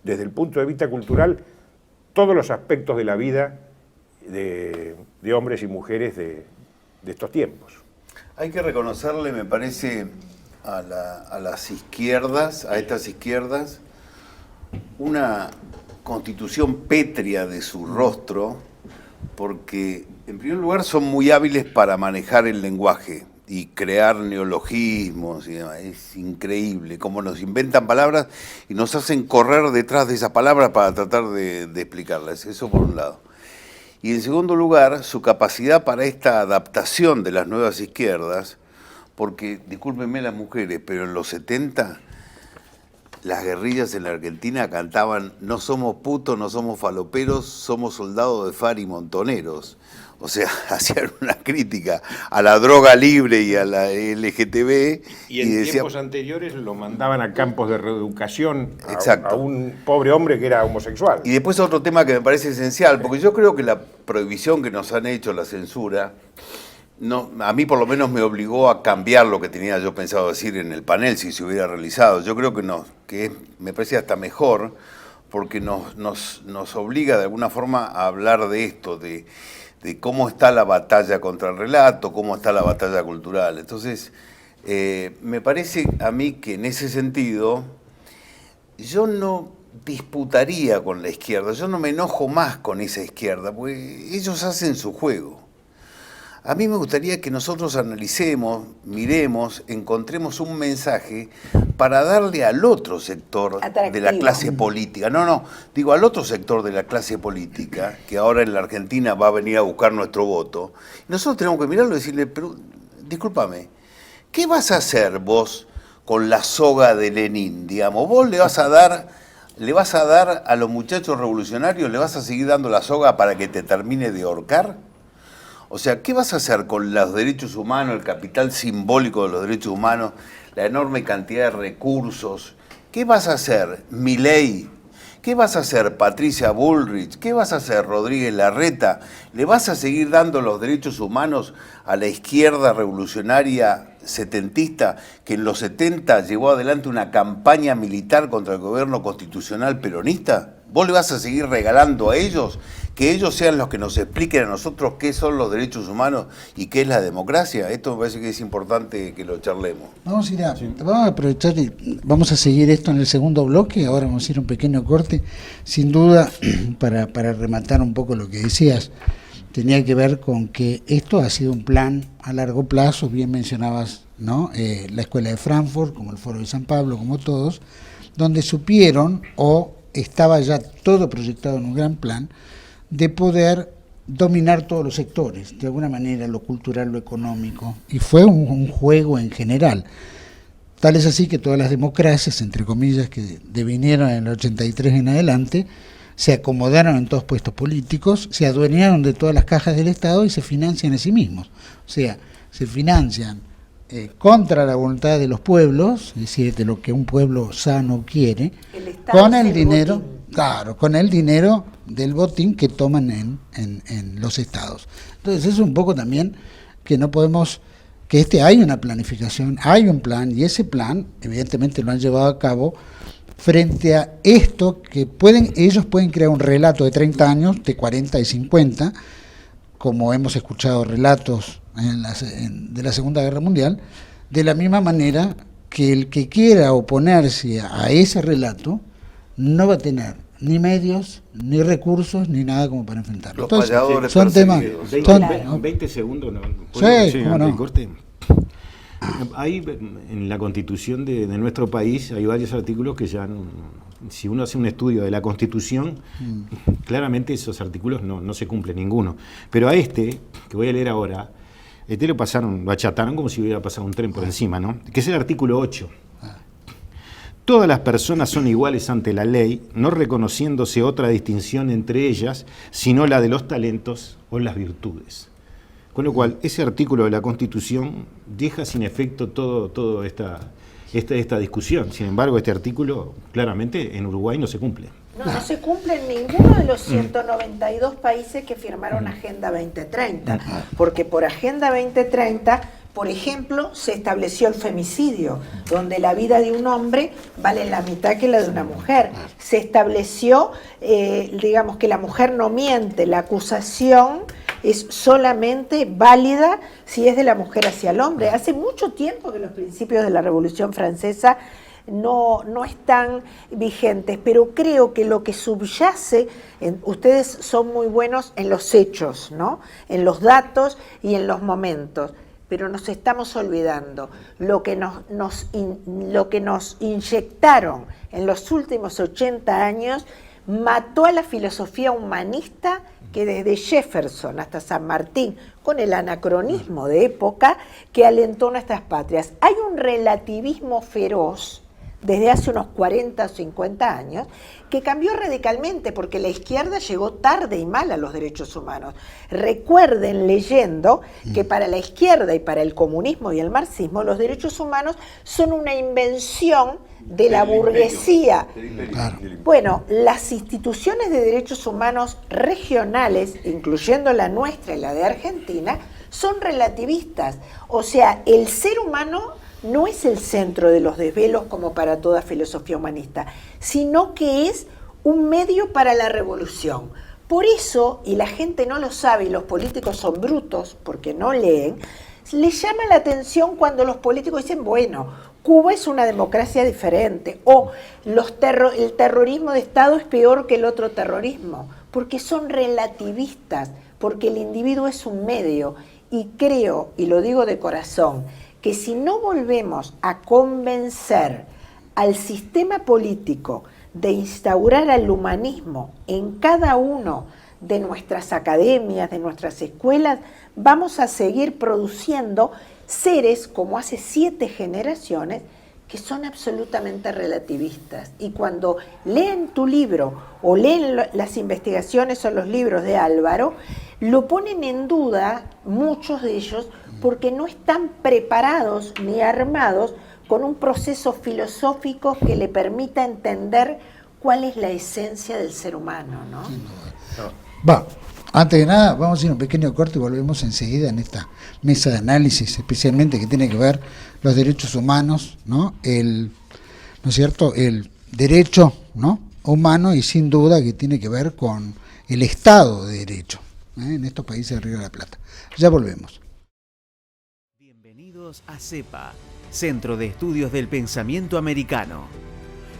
desde el punto de vista cultural todos los aspectos de la vida de hombres y mujeres de estos tiempos. Hay que reconocerle, me parece, a las izquierdas, a estas izquierdas, una constitución pétrea de su rostro, porque en primer lugar son muy hábiles para manejar el lenguaje y crear neologismos y demás. Es increíble cómo nos inventan palabras y nos hacen correr detrás de esas palabras para tratar de explicarlas. Eso por un lado. Y en segundo lugar, su capacidad para esta adaptación de las nuevas izquierdas, porque, discúlpenme las mujeres, pero en los 70 las guerrillas en la Argentina cantaban: no somos putos, no somos faloperos, somos soldados de FARC y montoneros. O sea, hacían una crítica a la droga libre y a la LGTB. Y en tiempos anteriores lo mandaban a campos de reeducación Exacto. a un pobre hombre que era homosexual. Y después otro tema que me parece esencial, porque yo creo que la prohibición que nos han hecho, la censura, a mí por lo menos me obligó a cambiar lo que tenía yo pensado decir en el panel si se hubiera realizado. Yo creo que me parece hasta mejor, porque nos obliga de alguna forma a hablar de esto, de cómo está la batalla contra el relato, cómo está la batalla cultural. Entonces, me parece a mí que en ese sentido yo no disputaría con la izquierda, yo no me enojo más con esa izquierda, porque ellos hacen su juego. A mí me gustaría que nosotros analicemos, miremos, encontremos un mensaje para darle al otro sector de la clase política. Digo al otro sector de la clase política, que ahora en la Argentina va a venir a buscar nuestro voto. Nosotros tenemos que mirarlo y decirle: pero, discúlpame, ¿qué vas a hacer vos con la soga de Lenin? Digamos, vos le vas a dar a los muchachos revolucionarios, le vas a seguir dando la soga para que te termine de ahorcar. O sea, ¿qué vas a hacer con los derechos humanos, el capital simbólico de los derechos humanos, la enorme cantidad de recursos? ¿Qué vas a hacer, Milei? ¿Qué vas a hacer, Patricia Bullrich? ¿Qué vas a hacer, Rodríguez Larreta? ¿Le vas a seguir dando los derechos humanos a la izquierda revolucionaria setentista que en los 70 llevó adelante una campaña militar contra el gobierno constitucional peronista? ¿Vos le vas a seguir regalando a ellos? Que ellos sean los que nos expliquen a nosotros qué son los derechos humanos y qué es la democracia. Esto me parece que es importante que lo charlemos. Vamos a aprovechar y vamos a seguir esto en el segundo bloque. Ahora vamos a ir a un pequeño corte. Sin duda, para rematar un poco lo que decías, tenía que ver con que esto ha sido un plan a largo plazo. Bien mencionabas, ¿no? La Escuela de Frankfurt, como el Foro de San Pablo, como todos, donde supieron, o estaba ya todo proyectado en un gran plan, de poder dominar todos los sectores, de alguna manera, lo cultural, lo económico, y fue un juego en general. Tal es así que todas las democracias, entre comillas, que devinieron en el 83 en adelante, se acomodaron en todos puestos políticos, se adueñaron de todas las cajas del Estado y se financian a sí mismos. O sea, se financian contra la voluntad de los pueblos, es decir, de lo que un pueblo sano quiere, con el dinero, claro, con el dinero del botín que toman en los estados. Entonces es un poco también que no podemos, que hay una planificación, hay un plan, y ese plan evidentemente lo han llevado a cabo frente a esto que ellos pueden crear un relato de 30 años, de 40 y 50, como hemos escuchado relatos de la Segunda Guerra Mundial, de la misma manera que el que quiera oponerse a ese relato no va a tener ni medios, ni recursos, ni nada como para enfrentarlo. Los Entonces, payadores son temas... 20 segundos, ¿no? Sí, cómo no. Corte. Hay en la Constitución de nuestro país hay varios artículos que ya, si uno hace un estudio de la Constitución, claramente esos artículos no se cumple ninguno. Pero a que voy a leer ahora, lo achataron como si hubiera pasado un tren por encima, ¿no? Que es el artículo 8. Todas las personas son iguales ante la ley, no reconociéndose otra distinción entre ellas, sino la de los talentos o las virtudes. Con lo cual, ese artículo de la Constitución deja sin efecto toda esta discusión. Sin embargo, este artículo claramente en Uruguay no se cumple. No se cumple en ninguno de los 192 países que firmaron Agenda 2030, porque por Agenda 2030, por ejemplo, se estableció el femicidio, donde la vida de un hombre vale la mitad que la de una mujer. Se estableció, digamos, que la mujer no miente, la acusación es solamente válida si es de la mujer hacia el hombre. Hace mucho tiempo que los principios de la Revolución Francesa no están vigentes, pero creo que lo que subyace, ustedes son muy buenos en los hechos, ¿no? En los datos y en los momentos, pero nos estamos olvidando lo que nos inyectaron en los últimos 80 años, mató a la filosofía humanista que desde Jefferson hasta San Martín, con el anacronismo de época, que alentó nuestras patrias. Hay un relativismo feroz desde hace unos 40 o 50 años, que cambió radicalmente porque la izquierda llegó tarde y mal a los derechos humanos. Recuerden leyendo que para la izquierda y para el comunismo y el marxismo los derechos humanos son una invención de la burguesía. Bueno, las instituciones de derechos humanos regionales, incluyendo la nuestra y la de Argentina, son relativistas. O sea, el ser humano no es el centro de los desvelos como para toda filosofía humanista, sino que es un medio para la revolución. Por eso, y la gente no lo sabe y los políticos son brutos porque no leen, les llama la atención cuando los políticos dicen, bueno, Cuba es una democracia diferente, o el terrorismo de Estado es peor que el otro terrorismo, porque son relativistas, porque el individuo es un medio, y creo, y lo digo de corazón, que si no volvemos a convencer al sistema político de instaurar al humanismo en cada uno de nuestras academias, de nuestras escuelas, vamos a seguir produciendo seres como hace 7 generaciones que son absolutamente relativistas. Y cuando leen tu libro o leen las investigaciones o los libros de Álvaro, lo ponen en duda muchos de ellos porque no están preparados ni armados con un proceso filosófico que le permita entender cuál es la esencia del ser humano, ¿no? Va, antes de nada, vamos a ir a un pequeño corte y volvemos enseguida en esta mesa de análisis, especialmente que tiene que ver los derechos humanos, ¿no? ¿No es cierto? El derecho, ¿no?, humano, y sin duda que tiene que ver con el Estado de Derecho, en estos países del Río de la Plata. Ya volvemos. Bienvenidos a CEPA, Centro de Estudios del Pensamiento Americano.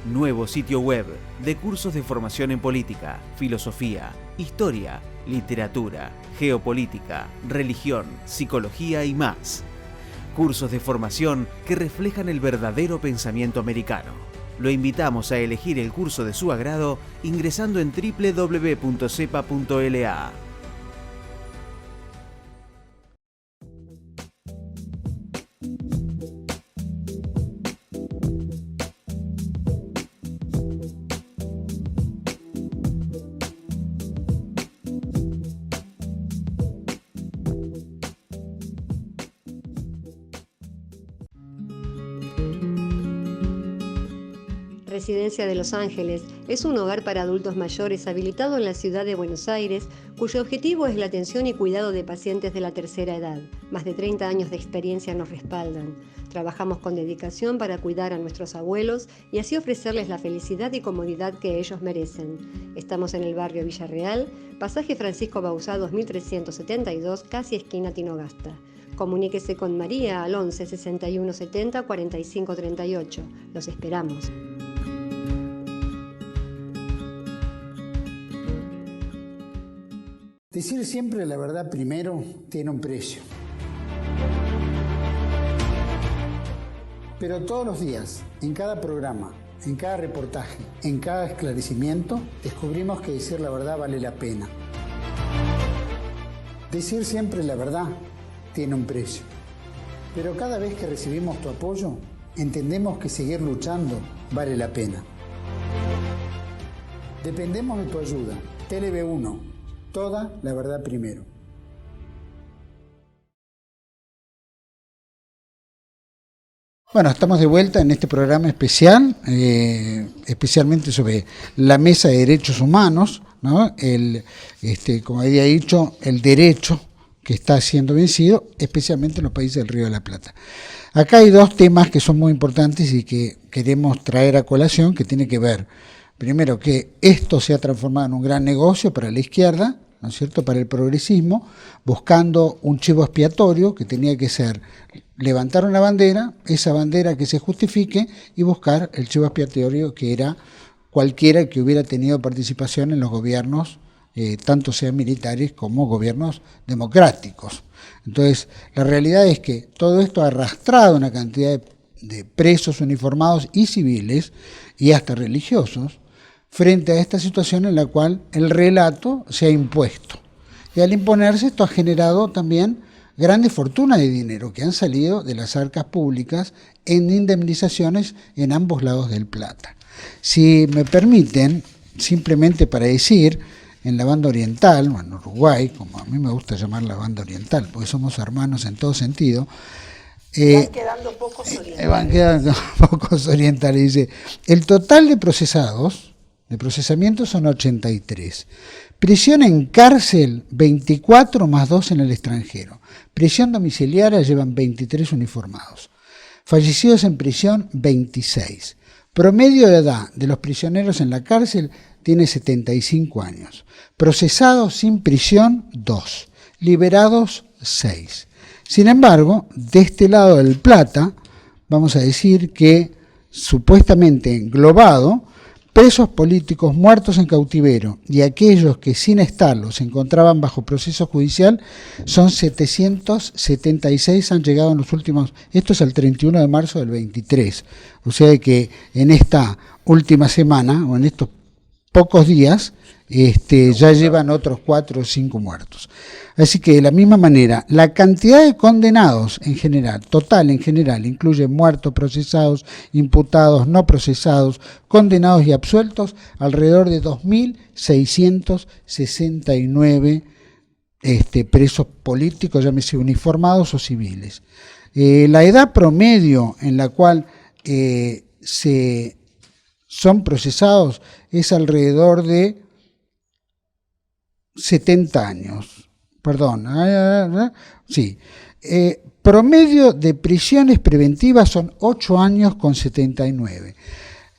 Nuevo sitio web de cursos de formación en política, filosofía, historia, literatura, geopolítica, religión, psicología y más. Cursos de formación que reflejan el verdadero pensamiento americano. Lo invitamos a elegir el curso de su agrado ingresando en www.cepa.la. Residencia de Los Ángeles es un hogar para adultos mayores habilitado en la ciudad de Buenos Aires, cuyo objetivo es la atención y cuidado de pacientes de la tercera edad. Más de 30 años de experiencia nos respaldan. Trabajamos con dedicación para cuidar a nuestros abuelos y así ofrecerles la felicidad y comodidad que ellos merecen. Estamos en el barrio Villarreal, pasaje Francisco Bauzá 2372, casi esquina Tinogasta. Comuníquese con María al 11 61 70 45 38. Los esperamos. Decir siempre la verdad primero tiene un precio. Pero todos los días, en cada programa, en cada reportaje, en cada esclarecimiento, descubrimos que decir la verdad vale la pena. Decir siempre la verdad tiene un precio. Pero cada vez que recibimos tu apoyo, entendemos que seguir luchando vale la pena. Dependemos de tu ayuda. TLB1, toda la verdad primero. Bueno, estamos de vuelta en este programa especial, especialmente sobre la Mesa de Derechos Humanos, ¿no? Como había dicho, el derecho que está siendo vencido, especialmente en los países del Río de la Plata. Acá hay dos temas que son muy importantes y que queremos traer a colación, que tiene que ver, primero, que esto se ha transformado en un gran negocio para la izquierda, ¿no es cierto?, para el progresismo, buscando un chivo expiatorio que tenía que ser levantar una bandera, esa bandera que se justifique y buscar el chivo expiatorio que era cualquiera que hubiera tenido participación en los gobiernos, tanto sean militares como gobiernos democráticos. Entonces, la realidad es que todo esto ha arrastrado una cantidad de presos uniformados y civiles y hasta religiosos frente a esta situación en la cual el relato se ha impuesto. Y al imponerse, esto ha generado también grandes fortunas de dinero que han salido de las arcas públicas en indemnizaciones en ambos lados del Plata. Si me permiten, simplemente para decir, en la banda oriental, o en Uruguay, como a mí me gusta llamar la banda oriental, porque somos hermanos en todo sentido, van quedando pocos orientales. Van quedando pocos orientales. Dice, el total de procesados, de procesamiento, son 83. Prisión en cárcel, 24 más 2 en el extranjero. Prisión domiciliaria llevan 23 uniformados. Fallecidos en prisión, 26. Promedio de edad de los prisioneros en la cárcel tiene 75 años. Procesados sin prisión, 2. Liberados, 6. Sin embargo, de este lado del Plata, vamos a decir que supuestamente englobado, presos políticos muertos en cautiverio y aquellos que sin estarlo se encontraban bajo proceso judicial son 776, han llegado en los últimos, esto es el 31 de marzo del 23, o sea que en esta última semana o en estos pocos días ya llevan otros 4 o 5 muertos. Así que de la misma manera, la cantidad de condenados en general, total en general, incluye muertos, procesados, imputados, no procesados, condenados y absueltos, alrededor de 2.669 presos políticos, llámese uniformados o civiles. La edad promedio en la cual son procesados es alrededor de 70 años. Perdón, sí. Promedio de prisiones preventivas son 8 años con 79.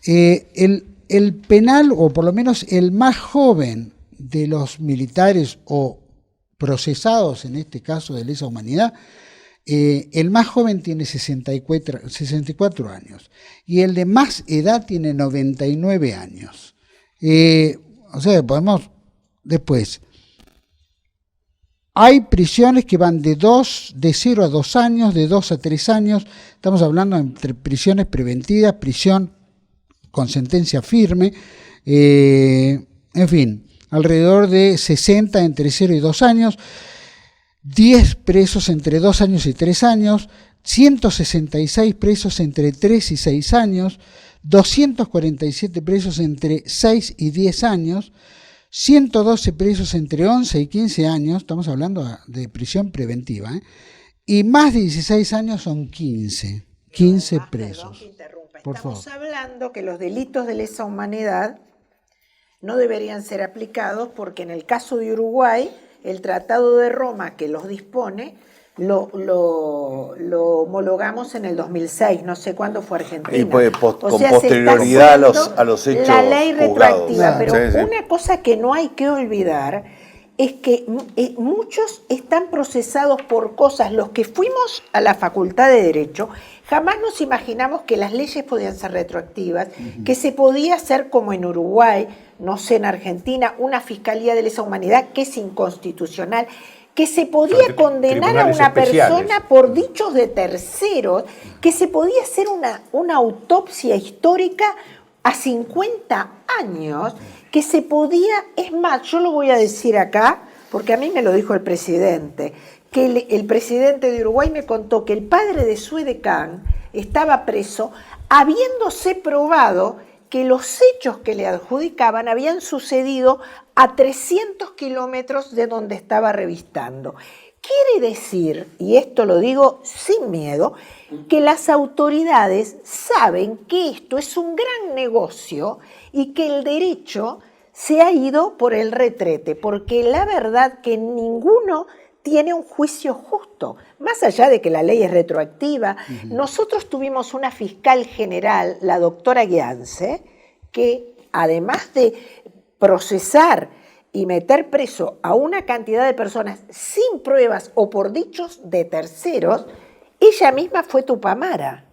El penal, o por lo menos el más joven de los militares o procesados, en este caso de lesa humanidad, el más joven tiene 64 años y el de más edad tiene 99 años. O sea, podemos después... Hay prisiones que van de 0 a 2 años, de 2 a 3 años. Estamos hablando entre prisiones preventivas, prisión con sentencia firme. En fin, alrededor de 60 entre 0 y 2 años. 10 presos entre 2 años y 3 años. 166 presos entre 3 y 6 años. 247 presos entre 6 y 10 años. 112 presos entre 11 y 15 años, estamos hablando de prisión preventiva, y más de 16 años son 15 presos. Estamos hablando que los delitos de lesa humanidad no deberían ser aplicados porque en el caso de Uruguay, el Tratado de Roma que los dispone, lo homologamos en el 2006, no sé cuándo fue Argentina. Y pues, con sea, posterioridad a los hechos la ley retroactiva, juzgados. pero Sí, sí. una cosa que no hay que olvidar es que muchos están procesados por cosas, los que fuimos a la Facultad de Derecho, jamás nos imaginamos que las leyes podían ser retroactivas, que se podía hacer como en Uruguay, no sé, en Argentina, una fiscalía de lesa humanidad que es inconstitucional, que se podía condenar a una persona por dichos de terceros, que se podía hacer una autopsia histórica a 50 años, que se podía, es más, yo lo voy a decir acá, porque a mí me lo dijo el presidente, que el presidente de Uruguay me contó que el padre de su edecán estaba preso, habiéndose probado que los hechos que le adjudicaban habían sucedido a 300 kilómetros de donde estaba revistando. Quiere decir, y esto lo digo sin miedo, que las autoridades saben que esto es un gran negocio y que el derecho se ha ido por el retrete, porque la verdad que ninguno tiene un juicio justo, más allá de que la ley es retroactiva. Nosotros tuvimos una fiscal general, la doctora Guiance, que además de procesar y meter preso a una cantidad de personas sin pruebas o por dichos de terceros, ella misma fue Tupamara.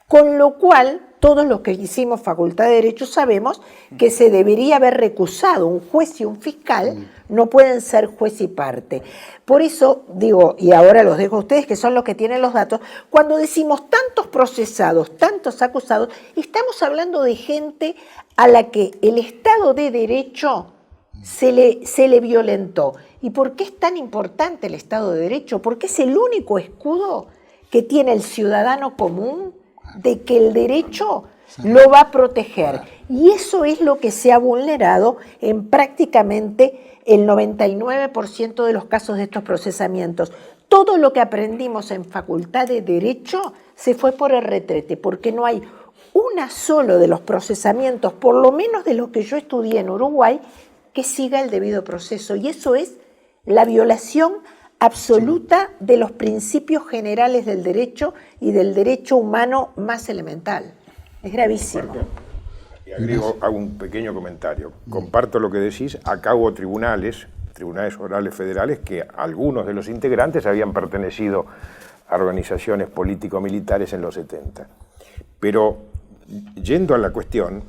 Con lo cual, todos los que hicimos Facultad de Derecho sabemos que se debería haber recusado. Un juez y un fiscal no pueden ser juez y parte. Por eso digo, y ahora los dejo a ustedes, que son los que tienen los datos, cuando decimos tantos procesados, tantos acusados, estamos hablando de gente a la que el Estado de Derecho se le violentó. ¿Y por qué es tan importante el Estado de Derecho? Porque es el único escudo que tiene el ciudadano común de que el derecho lo va a proteger. Y eso es lo que se ha vulnerado en prácticamente el 99% de los casos de estos procesamientos. Todo lo que aprendimos en Facultad de Derecho se fue por el retrete, porque no hay una solo de los procesamientos, por lo menos de los que yo estudié en Uruguay, que siga el debido proceso. Y eso es la violación absoluta de los principios generales del derecho y del derecho humano más elemental. Es gravísimo. Y agrego, hago un pequeño comentario. Comparto lo que decís. Acá hubo tribunales orales federales, que algunos de los integrantes habían pertenecido a organizaciones político-militares en los 70. Pero, yendo a la cuestión,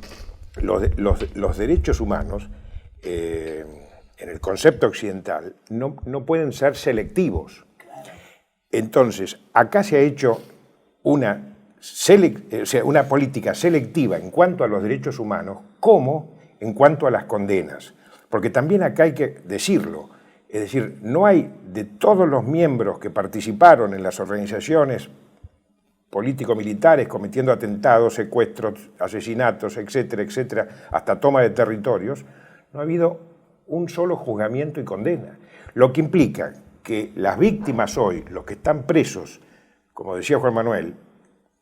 los derechos humanos, en el concepto occidental, no pueden ser selectivos. Entonces, acá se ha hecho una política selectiva en cuanto a los derechos humanos, como en cuanto a las condenas. Porque también acá hay que decirlo, es decir, no hay de todos los miembros que participaron en las organizaciones político-militares cometiendo atentados, secuestros, asesinatos, etcétera, etcétera, hasta toma de territorios, no ha habido un solo juzgamiento y condena. Lo que implica que las víctimas hoy, los que están presos, como decía Juan Manuel,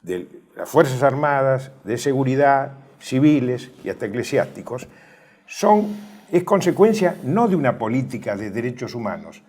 de las Fuerzas Armadas, de seguridad, civiles y hasta eclesiásticos, es consecuencia no de una política de derechos humanos,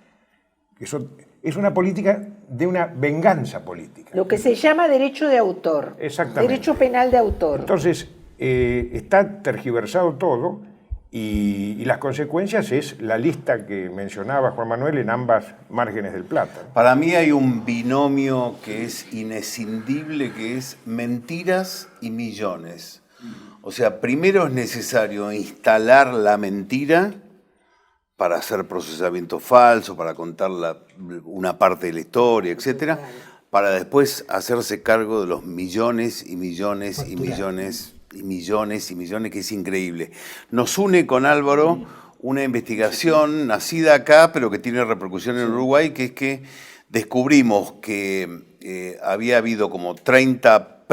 es una política de una venganza política. Lo que se llama derecho de autor. Exactamente. Derecho penal de autor. Entonces, está tergiversado todo y las consecuencias es la lista que mencionaba Juan Manuel en ambas márgenes del Plata. Para mí hay un binomio que es inescindible, que es mentiras y millones. O sea, primero es necesario instalar la mentira para hacer procesamiento falso, para contar una parte de la historia, etcétera, para después hacerse cargo de los millones y millones y millones y millones y millones, que es increíble. Nos une con Álvaro una investigación nacida acá, pero que tiene repercusión en Uruguay, que es que descubrimos que había habido como 30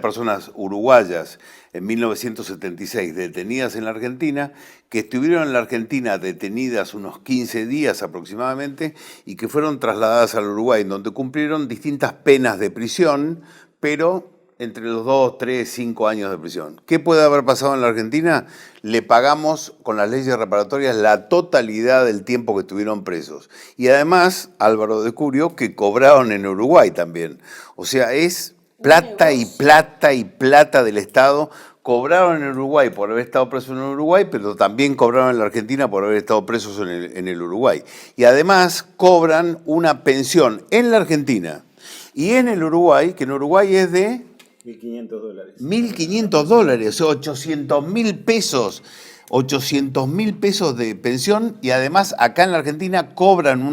personas uruguayas en 1976 detenidas en la Argentina, que estuvieron en la Argentina detenidas unos 15 días aproximadamente y que fueron trasladadas al Uruguay, donde cumplieron distintas penas de prisión, pero entre los 2, 3, 5 años de prisión. ¿Qué puede haber pasado en la Argentina? Le pagamos con las leyes reparatorias la totalidad del tiempo que estuvieron presos. Y además, Álvaro descubrió que cobraron en Uruguay también. O sea, es plata y plata y plata del Estado. Cobraron en Uruguay por haber estado presos en Uruguay, pero también cobraron en la Argentina por haber estado presos en el Uruguay. Y además cobran una pensión en la Argentina y en el Uruguay, que en Uruguay es de $1.500. $1.500, o sea, 800.000 pesos. 800.000 pesos de pensión, y además acá en la Argentina cobran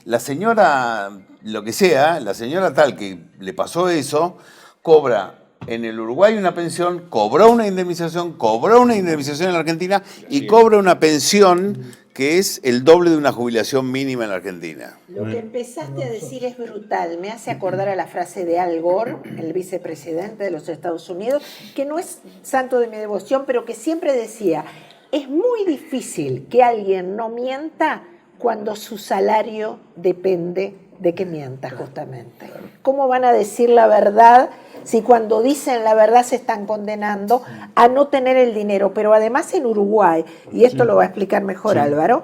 la señora, lo que sea, la señora tal que le pasó eso, cobra en el Uruguay una pensión, cobró una indemnización en la Argentina y cobra una pensión que es el doble de una jubilación mínima en la Argentina. Lo que empezaste a decir es brutal. Me hace acordar a la frase de Al Gore, el vicepresidente de los Estados Unidos, que no es santo de mi devoción, pero que siempre decía, es muy difícil que alguien no mienta cuando su salario depende de que mienta, justamente. ¿Cómo van a decir la verdad si cuando dicen la verdad se están condenando a no tener el dinero? Pero además en Uruguay, y esto lo va a explicar mejor Álvaro,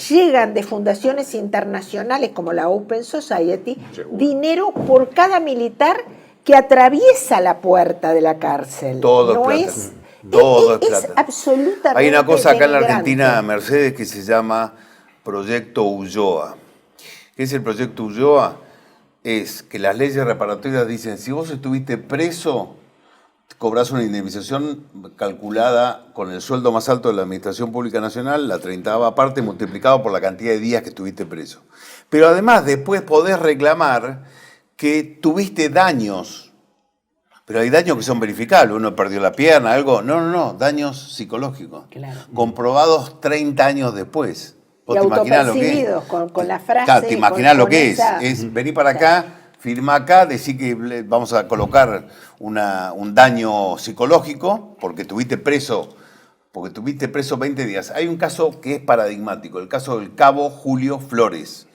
llegan de fundaciones internacionales como la Open Society, dinero por cada militar que atraviesa la puerta de la cárcel. Todo es plata. Todo es plata. Absolutamente. Hay una cosa acá en la denigrante. Argentina, Mercedes, que se llama Proyecto Ulloa. ¿Qué es el Proyecto Ulloa? Es que las leyes reparatorias dicen, si vos estuviste preso, cobrás una indemnización calculada con el sueldo más alto de la Administración Pública Nacional, la 30ª parte multiplicado por la cantidad de días que estuviste preso. Pero además después podés reclamar que tuviste daños. Pero hay daños que son verificables, uno perdió la pierna, algo. No, daños psicológicos. Claro. Comprobados 30 años después. ¿Vos Y te imaginás lo que es? autopercibidos con la frase. Claro, te imaginás con lo que esa- es vení para acá, firma acá, decir que vamos a colocar un daño psicológico porque tuviste preso 20 días. Hay un caso que es paradigmático, el caso del cabo Julio Flores.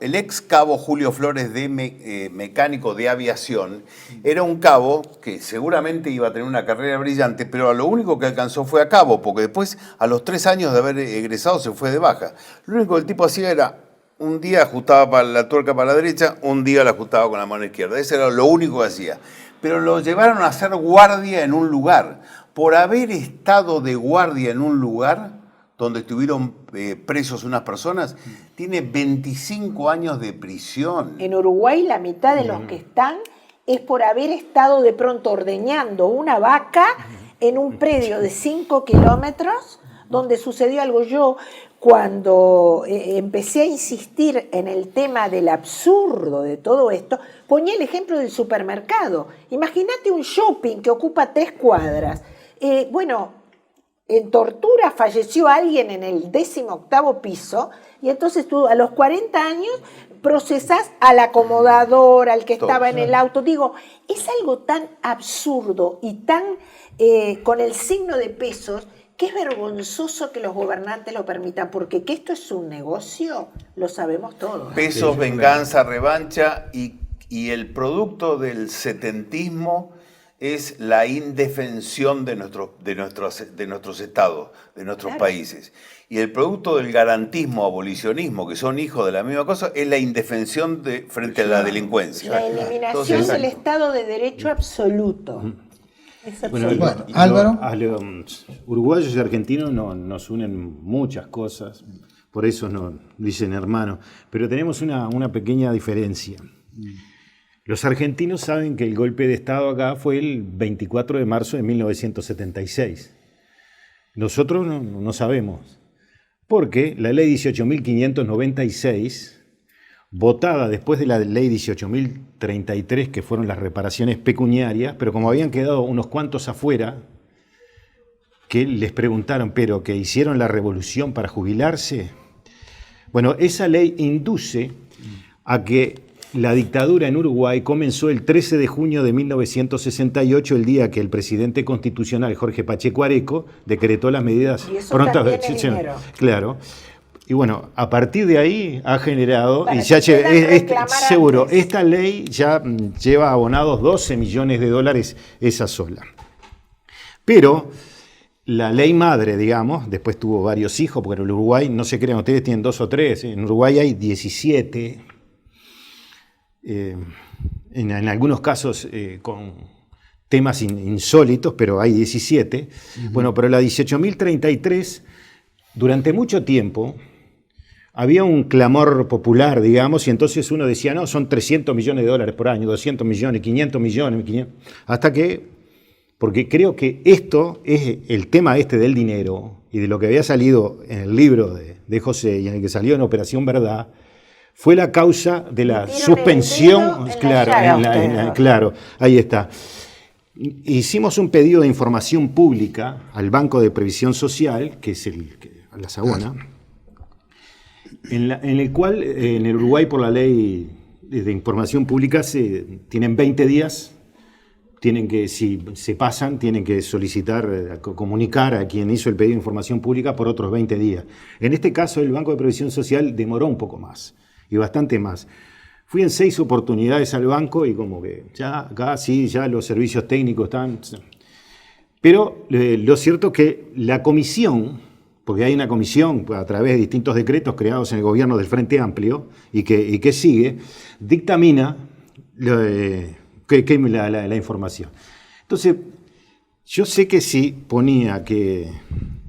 El ex cabo Julio Flores, de mecánico de aviación, era un cabo que seguramente iba a tener una carrera brillante, pero a lo único que alcanzó fue a cabo, porque después, a los 3 años de haber egresado, se fue de baja. Lo único que el tipo hacía era, un día ajustaba la tuerca para la derecha, un día la ajustaba con la mano izquierda. Ese era lo único que hacía. Pero lo llevaron a hacer guardia en un lugar. Por haber estado de guardia en un lugar donde estuvieron presos unas personas, tiene 25 años de prisión. En Uruguay la mitad de los que están es por haber estado de pronto ordeñando una vaca en un predio de 5 kilómetros donde sucedió algo. Yo cuando empecé a insistir en el tema del absurdo de todo esto, ponía el ejemplo del supermercado. Imagínate un shopping que ocupa 3 cuadras. En Tortura falleció alguien en el 18º piso y entonces tú a los 40 años procesás al acomodador, al que estaba en el auto. Digo, es algo tan absurdo y tan con el signo de pesos que es vergonzoso que los gobernantes lo permitan, porque que esto es un negocio, lo sabemos todos. Pesos, venganza, revancha y el producto del setentismo es la indefensión de nuestros estados, de nuestros países. Y el producto del garantismo, abolicionismo, que son hijos de la misma cosa, es la indefensión frente a la delincuencia. La eliminación del Estado de Derecho absoluto. Es absoluto. Bueno, Álvaro. A los uruguayos y argentinos nos unen muchas cosas, por eso nos dicen hermanos, pero tenemos una pequeña diferencia. Los argentinos saben que el golpe de Estado acá fue el 24 de marzo de 1976. Nosotros no sabemos, porque la ley 18.596, votada después de la ley 18.033, que fueron las reparaciones pecuniarias, pero como habían quedado unos cuantos afuera, que les preguntaron, ¿pero que hicieron la revolución para jubilarse? Bueno, esa ley induce a que la dictadura en Uruguay comenzó el 13 de junio de 1968, el día que el presidente constitucional Jorge Pacheco Areco decretó las medidas Y eso también es dinero. Claro. Y bueno, a partir de ahí ha generado, Para y ya que puedan reclamar seguro, antes. esta ley ya lleva abonados 12 millones de dólares esa sola. Pero la ley madre, digamos, después tuvo varios hijos, porque en el Uruguay, no se crean, ustedes tienen 2 o 3, en Uruguay hay 17, en algunos casos con temas insólitos, pero hay 17. Bueno, pero la 18.033, durante mucho tiempo, había un clamor popular, digamos, y entonces uno decía, no, son 300 millones de dólares por año, 200 millones, 500 millones, hasta que, porque creo que esto es el tema del dinero, y de lo que había salido en el libro de José y en el que salió en Operación Verdad, fue la causa de la suspensión, claro, ahí está. Hicimos un pedido de información pública al Banco de Previsión Social, que es la SAONA, en el cual en el Uruguay por la ley de información pública tienen 20 días, tienen que, si se pasan, tienen que solicitar, comunicar a quien hizo el pedido de información pública por otros 20 días. En este caso el Banco de Previsión Social demoró un poco más, y bastante más. Fui en 6 oportunidades al banco y como que ya acá sí, ya los servicios técnicos están... Pero lo cierto es que la comisión, porque hay una comisión a través de distintos decretos creados en el gobierno del Frente Amplio y que sigue, dictamina la información. Entonces, yo sé que si ponía que...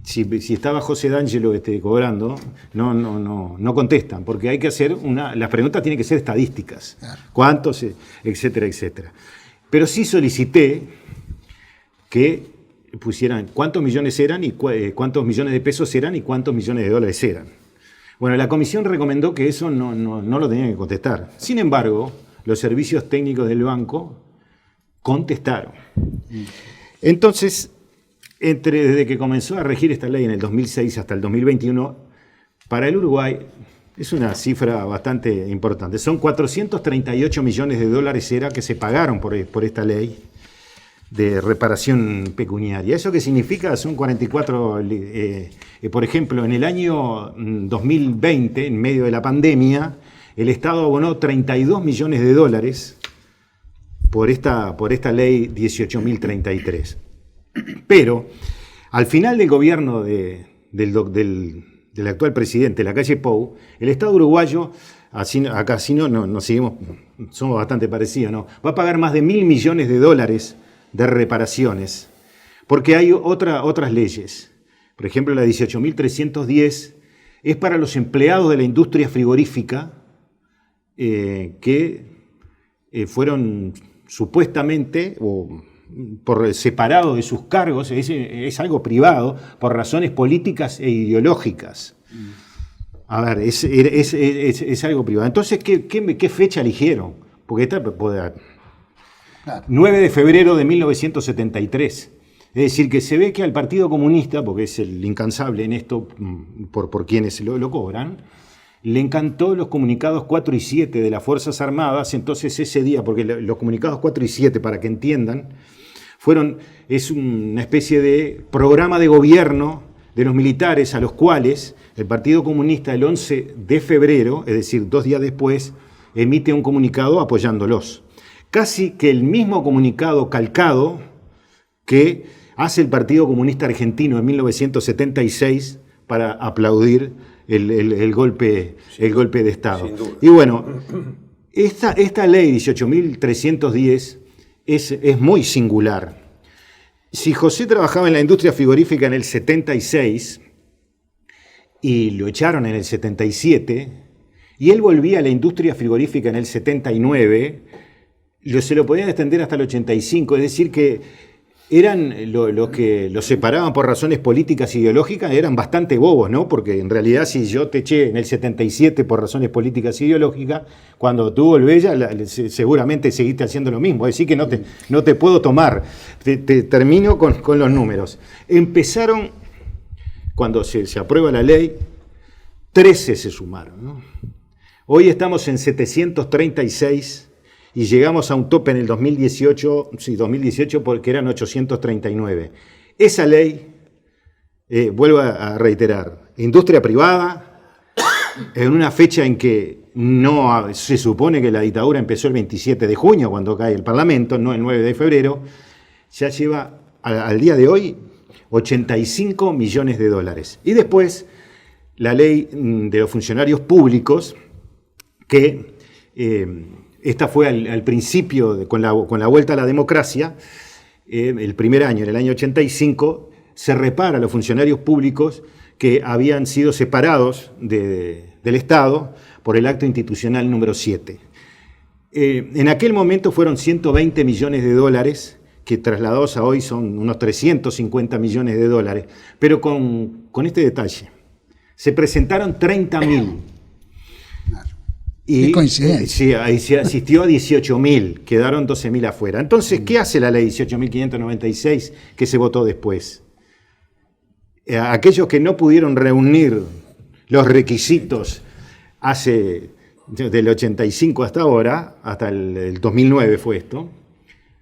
Si estaba José D'Angelo cobrando, no contestan, porque hay que hacer las preguntas tienen que ser estadísticas. Claro. ¿Cuántos? Etcétera, etcétera. Pero sí solicité que pusieran cuántos millones eran y cuántos millones de pesos eran y cuántos millones de dólares eran. Bueno, la comisión recomendó que eso no lo tenían que contestar. Sin embargo, los servicios técnicos del banco contestaron. Entonces, desde que comenzó a regir esta ley en el 2006 hasta el 2021, para el Uruguay es una cifra bastante importante. Son 438 millones de dólares que se pagaron por esta ley de reparación pecuniaria. ¿Eso qué significa? Son 44, por ejemplo, en el año 2020, en medio de la pandemia, el Estado abonó 32 millones de dólares por esta ley 18.033. Pero al final del gobierno del actual presidente, Lacalle Pou, el Estado uruguayo, acá sí no seguimos, somos bastante parecidos, ¿no? Va a pagar más de 1.000 millones de dólares de reparaciones, porque hay otras leyes. Por ejemplo, la 18.310 es para los empleados de la industria frigorífica que fueron supuestamente por separado de sus cargos, es algo privado, por razones políticas e ideológicas. A ver, es algo privado. Entonces, ¿qué fecha eligieron? Porque esta puede... 9 de febrero de 1973. Es decir, que se ve que al Partido Comunista, porque es el incansable en esto por quienes lo cobran, le encantó los comunicados 4 y 7 de las Fuerzas Armadas. Entonces ese día, porque los comunicados 4 y 7, para que entiendan, es una especie de programa de gobierno de los militares a los cuales el Partido Comunista el 11 de febrero, es decir, 2 días después, emite un comunicado apoyándolos. Casi que el mismo comunicado calcado que hace el Partido Comunista Argentino en 1976 para aplaudir el golpe de Estado. Y bueno, esta ley 18.310 es muy singular. Si José trabajaba en la industria frigorífica en el 76 y lo echaron en el 77, y él volvía a la industria frigorífica en el 79, se lo podían extender hasta el 85, es decir que eran los que los separaban por razones políticas e ideológicas, eran bastante bobos, ¿no? Porque en realidad si yo te eché en el 77 por razones políticas e ideológicas, cuando tú volvés seguramente seguiste haciendo lo mismo, es decir que no te puedo tomar. Termino con los números. Empezaron, cuando se aprueba la ley, 13 se sumaron, ¿no? Hoy estamos en 736 y llegamos a un tope en el 2018, porque eran 839. Esa ley, vuelvo a reiterar, industria privada, en una fecha en que no se supone que la dictadura empezó el 27 de junio, cuando cae el Parlamento, no el 9 de febrero, ya lleva al día de hoy 85 millones de dólares. Y después, la ley de los funcionarios públicos, que esta fue al principio, con la vuelta a la democracia, el primer año, en el año 85, se repara a los funcionarios públicos que habían sido separados del Estado por el acto institucional número 7. En aquel momento fueron 120 millones de dólares, que trasladados a hoy son unos 350 millones de dólares, pero con este detalle. Se presentaron 30.000. Y sí, ahí se asistió a 18.000, quedaron 12.000 afuera. Entonces, ¿qué hace la ley 18.596 que se votó después? Aquellos que no pudieron reunir los requisitos hace del 85 hasta ahora, hasta el 2009 fue esto.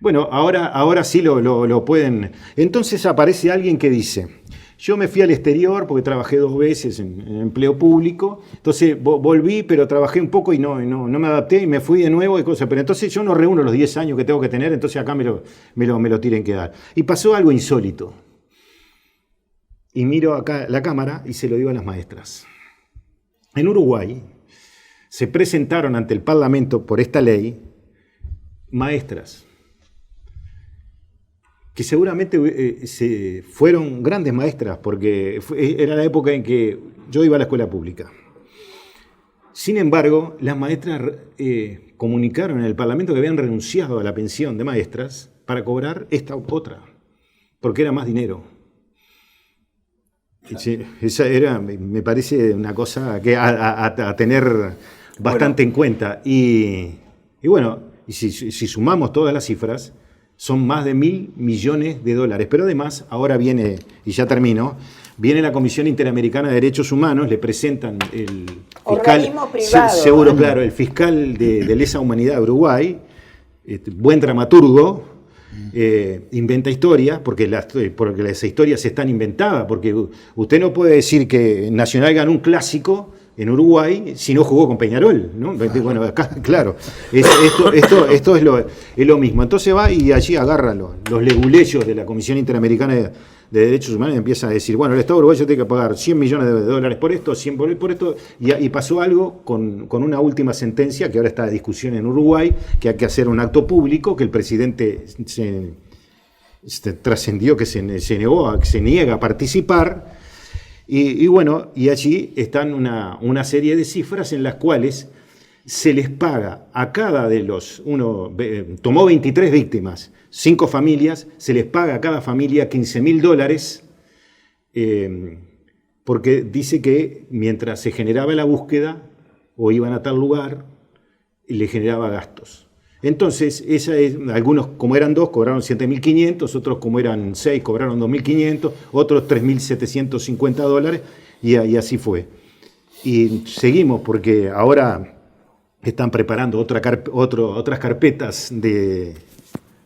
Bueno, ahora sí lo pueden. Entonces aparece alguien que dice, yo me fui al exterior porque trabajé 2 veces en empleo público, entonces volví, pero trabajé un poco y no me adapté y me fui de nuevo y cosas, pero entonces yo no reúno los 10 años que tengo que tener, entonces acá me lo tienen que dar. Y pasó algo insólito. Y miro acá la cámara y se lo digo a las maestras. En Uruguay se presentaron ante el Parlamento por esta ley maestras que seguramente fueron grandes maestras, porque era la época en que yo iba a la escuela pública. Sin embargo, las maestras comunicaron en el Parlamento que habían renunciado a la pensión de maestras para cobrar esta otra, porque era más dinero. Sí, esa me parece una cosa que a tener bastante en cuenta. Y bueno, y si sumamos todas las cifras, son más de $1.000 millones. Pero además, ahora viene, y ya termino, viene la Comisión Interamericana de Derechos Humanos, le presentan el fiscal, organismo privado, seguro, claro, el fiscal de lesa humanidad de Uruguay, buen dramaturgo, inventa historias, porque las historias están inventadas, porque usted no puede decir que Nacional ganó un clásico en Uruguay si no jugó con Peñarol, ¿no? Bueno, acá, claro, esto es lo mismo. Entonces va y allí agarra los leguleyos de la Comisión Interamericana de Derechos Humanos y empieza a decir, bueno, el Estado uruguayo tiene que pagar $100 millones por esto, 100 por esto, y pasó algo con una última sentencia que ahora está en discusión en Uruguay, que hay que hacer un acto público, que el presidente trascendió, que se niega a participar. Y bueno, y allí están una serie de cifras en las cuales se les paga a cada de los... tomó 23 víctimas, 5 familias, se les paga a cada familia $15.000, porque dice que mientras se generaba la búsqueda o iban a tal lugar, le generaba gastos. Entonces, algunos, como eran 2, cobraron $7.500, otros, como eran 6, cobraron $2.500, otros $3.750, y así fue. Y seguimos, porque ahora están preparando otras carpetas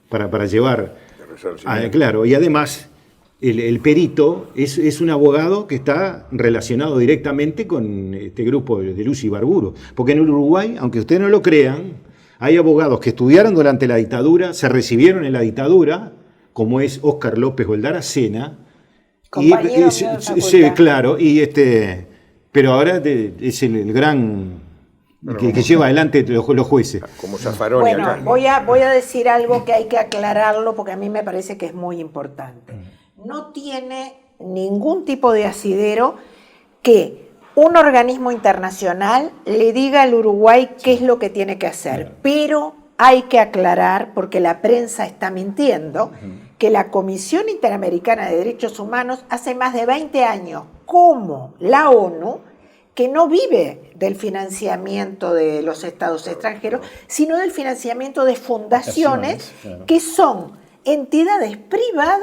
para llevar. Claro, y además, el perito es un abogado que está relacionado directamente con este grupo de Luz y Barburo. Porque en Uruguay, aunque ustedes no lo crean, hay abogados que estudiaron durante la dictadura, se recibieron en la dictadura, como es Óscar López o el Daracena. Compañero Sí, claro, pero ahora es el gran que lleva adelante los jueces. Como Zaffaroni Bueno, acá. voy a decir algo que hay que aclararlo porque a mí me parece que es muy importante. No tiene ningún tipo de asidero que un organismo internacional le diga al Uruguay qué es lo que tiene que hacer, pero hay que aclarar, porque la prensa está mintiendo, que la Comisión Interamericana de Derechos Humanos hace más de 20 años, como la ONU, que no vive del financiamiento de los estados extranjeros, sino del financiamiento de fundaciones, claro, que son entidades privadas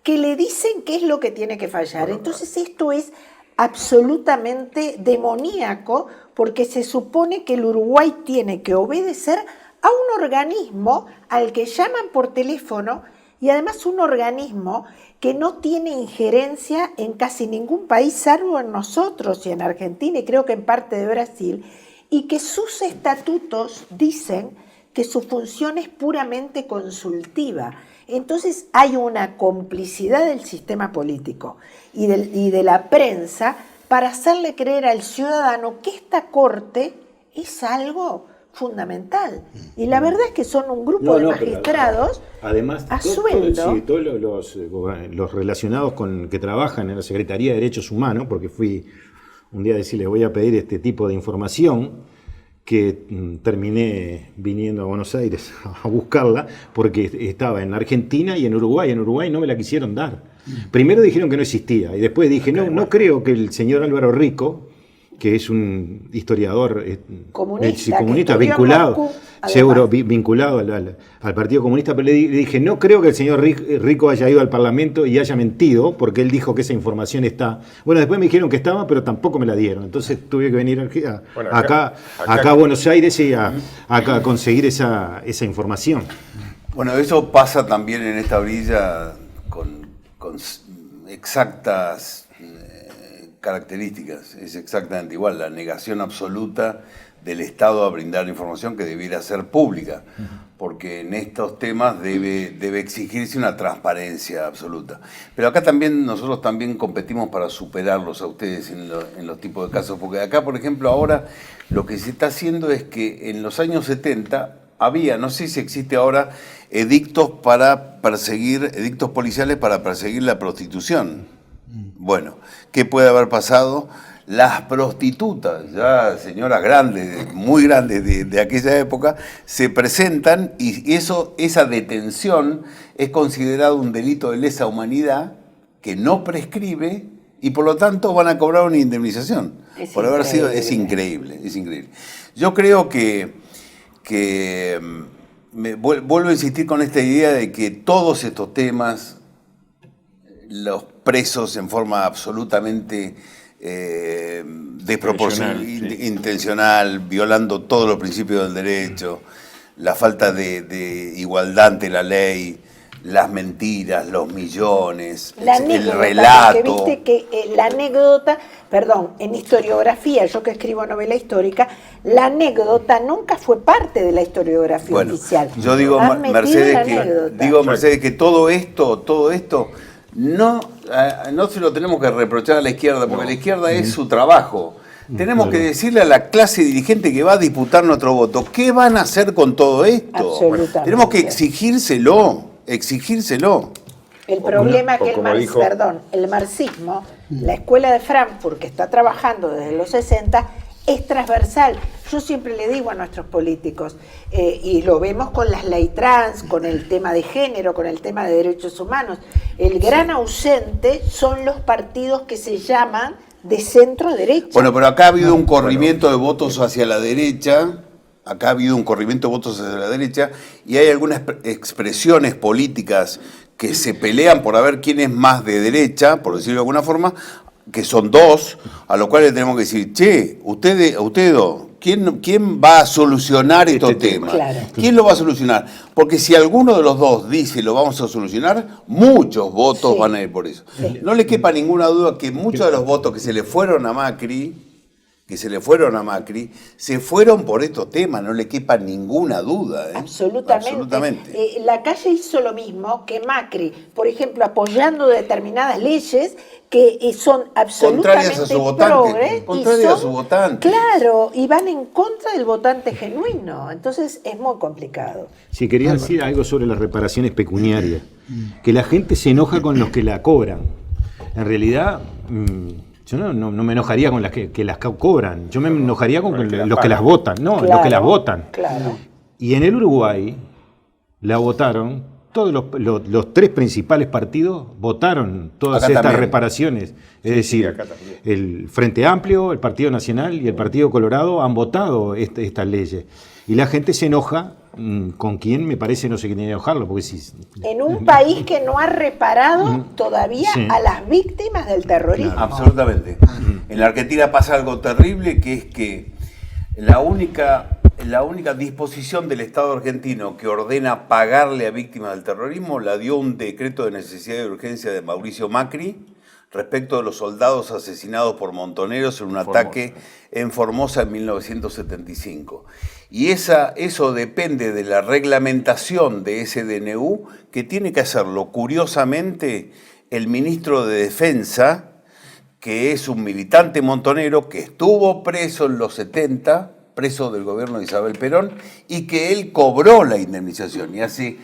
que le dicen qué es lo que tiene que fallar. Entonces esto es absolutamente demoníaco, porque se supone que el Uruguay tiene que obedecer a un organismo al que llaman por teléfono, y además un organismo que no tiene injerencia en casi ningún país, salvo en nosotros y en Argentina, y creo que en parte de Brasil, y que sus estatutos dicen que su función es puramente consultiva. Entonces hay una complicidad del sistema político y de la prensa para hacerle creer al ciudadano que esta corte es algo fundamental. Y la verdad es que son un grupo de magistrados además, a sueldo. Todos los relacionados con que trabajan en la Secretaría de Derechos Humanos, porque fui un día a decirles voy a pedir este tipo de información, que terminé viniendo a Buenos Aires a buscarla, porque estaba en Argentina y en Uruguay. En Uruguay no me la quisieron dar. Primero dijeron que no existía, y después dije, no creo que el señor Álvaro Rico, que es un historiador comunista vinculado, seguro vinculado al Partido Comunista, pero le dije, no creo que el señor Rico haya ido al Parlamento y haya mentido, porque él dijo que esa información está. Bueno, después me dijeron que estaba, pero tampoco me la dieron. Entonces tuve que venir acá a Buenos Aires y a conseguir esa información. Bueno, eso pasa también en esta orilla con exactas características. Es exactamente igual, la negación absoluta del Estado a brindar información que debiera ser pública, porque en estos temas debe exigirse una transparencia absoluta. Pero acá también nosotros también competimos para superarlos a ustedes en los tipos de casos, porque acá, por ejemplo, ahora lo que se está haciendo es que en los años 70 había, no sé si existe ahora, edictos policiales para perseguir la prostitución. Bueno, ¿qué puede haber pasado? Las prostitutas, ya señoras grandes, muy grandes de aquella época, se presentan y esa detención es considerado un delito de lesa humanidad que no prescribe y por lo tanto van a cobrar una indemnización. Por haber sido, es increíble. Yo creo que vuelvo a insistir con esta idea de que todos estos temas, los presos en forma absolutamente desproporcional, intencional, violando todos los principios del derecho, la falta de igualdad ante la ley, las mentiras, los millones, el relato. Porque viste que la anécdota, perdón, en historiografía, yo que escribo novela histórica, la anécdota nunca fue parte de la historiografía oficial. Yo digo, Mercedes, que todo esto no se lo tenemos que reprochar a la izquierda, porque la izquierda es su trabajo. Tenemos que decirle a la clase dirigente que va a disputar nuestro voto, ¿qué van a hacer con todo esto? Tenemos que exigírselo. El problema es que el marxismo, la escuela de Frankfurt, que está trabajando desde los 60, es transversal. Yo siempre le digo a nuestros políticos, y lo vemos con las ley trans, con el tema de género, con el tema de derechos humanos, el gran ausente son los partidos que se llaman de centro derecha. Bueno, pero acá ha habido un corrimiento de votos hacia la derecha, y hay algunas expresiones políticas que se pelean por ver quién es más de derecha, por decirlo de alguna forma, que son dos, a los cuales tenemos que decir, che, ustedes dos, ¿quién va a solucionar estos temas? Claro. ¿Quién lo va a solucionar? Porque si alguno de los dos dice lo vamos a solucionar, muchos votos van a ir por eso. Sí. No le quepa ninguna duda que muchos de los votos que se le fueron a Macri, se fueron por estos temas, no le quepa ninguna duda. Absolutamente. La Calle hizo lo mismo que Macri, por ejemplo, apoyando determinadas leyes que son absolutamente contrarias a su votante. Claro, y van en contra del votante genuino. Entonces es muy complicado. Sí, quería decir algo sobre las reparaciones pecuniarias. Que la gente se enoja con los que la cobran. En realidad, yo no me enojaría con las que las cobran. Yo me enojaría con los que las votan. No, los que las votan. Claro. Y en el Uruguay la votaron. Todos los tres principales partidos votaron todas estas reparaciones. Es decir, el Frente Amplio, el Partido Nacional y el Partido Colorado han votado estas leyes. Y la gente se enoja con quien me parece no se quiere enojarlo. Porque en un país que no ha reparado todavía a las víctimas del terrorismo. Claro. Absolutamente. En la Argentina pasa algo terrible, que es que la única disposición del Estado argentino que ordena pagarle a víctimas del terrorismo la dio un decreto de necesidad y urgencia de Mauricio Macri respecto de los soldados asesinados por montoneros en un ataque en Formosa en 1975. Y eso depende de la reglamentación de ese DNU, que tiene que hacerlo, curiosamente, el ministro de Defensa, que es un militante montonero que estuvo preso en los 70, preso del gobierno de Isabel Perón, y que él cobró la indemnización. Y hace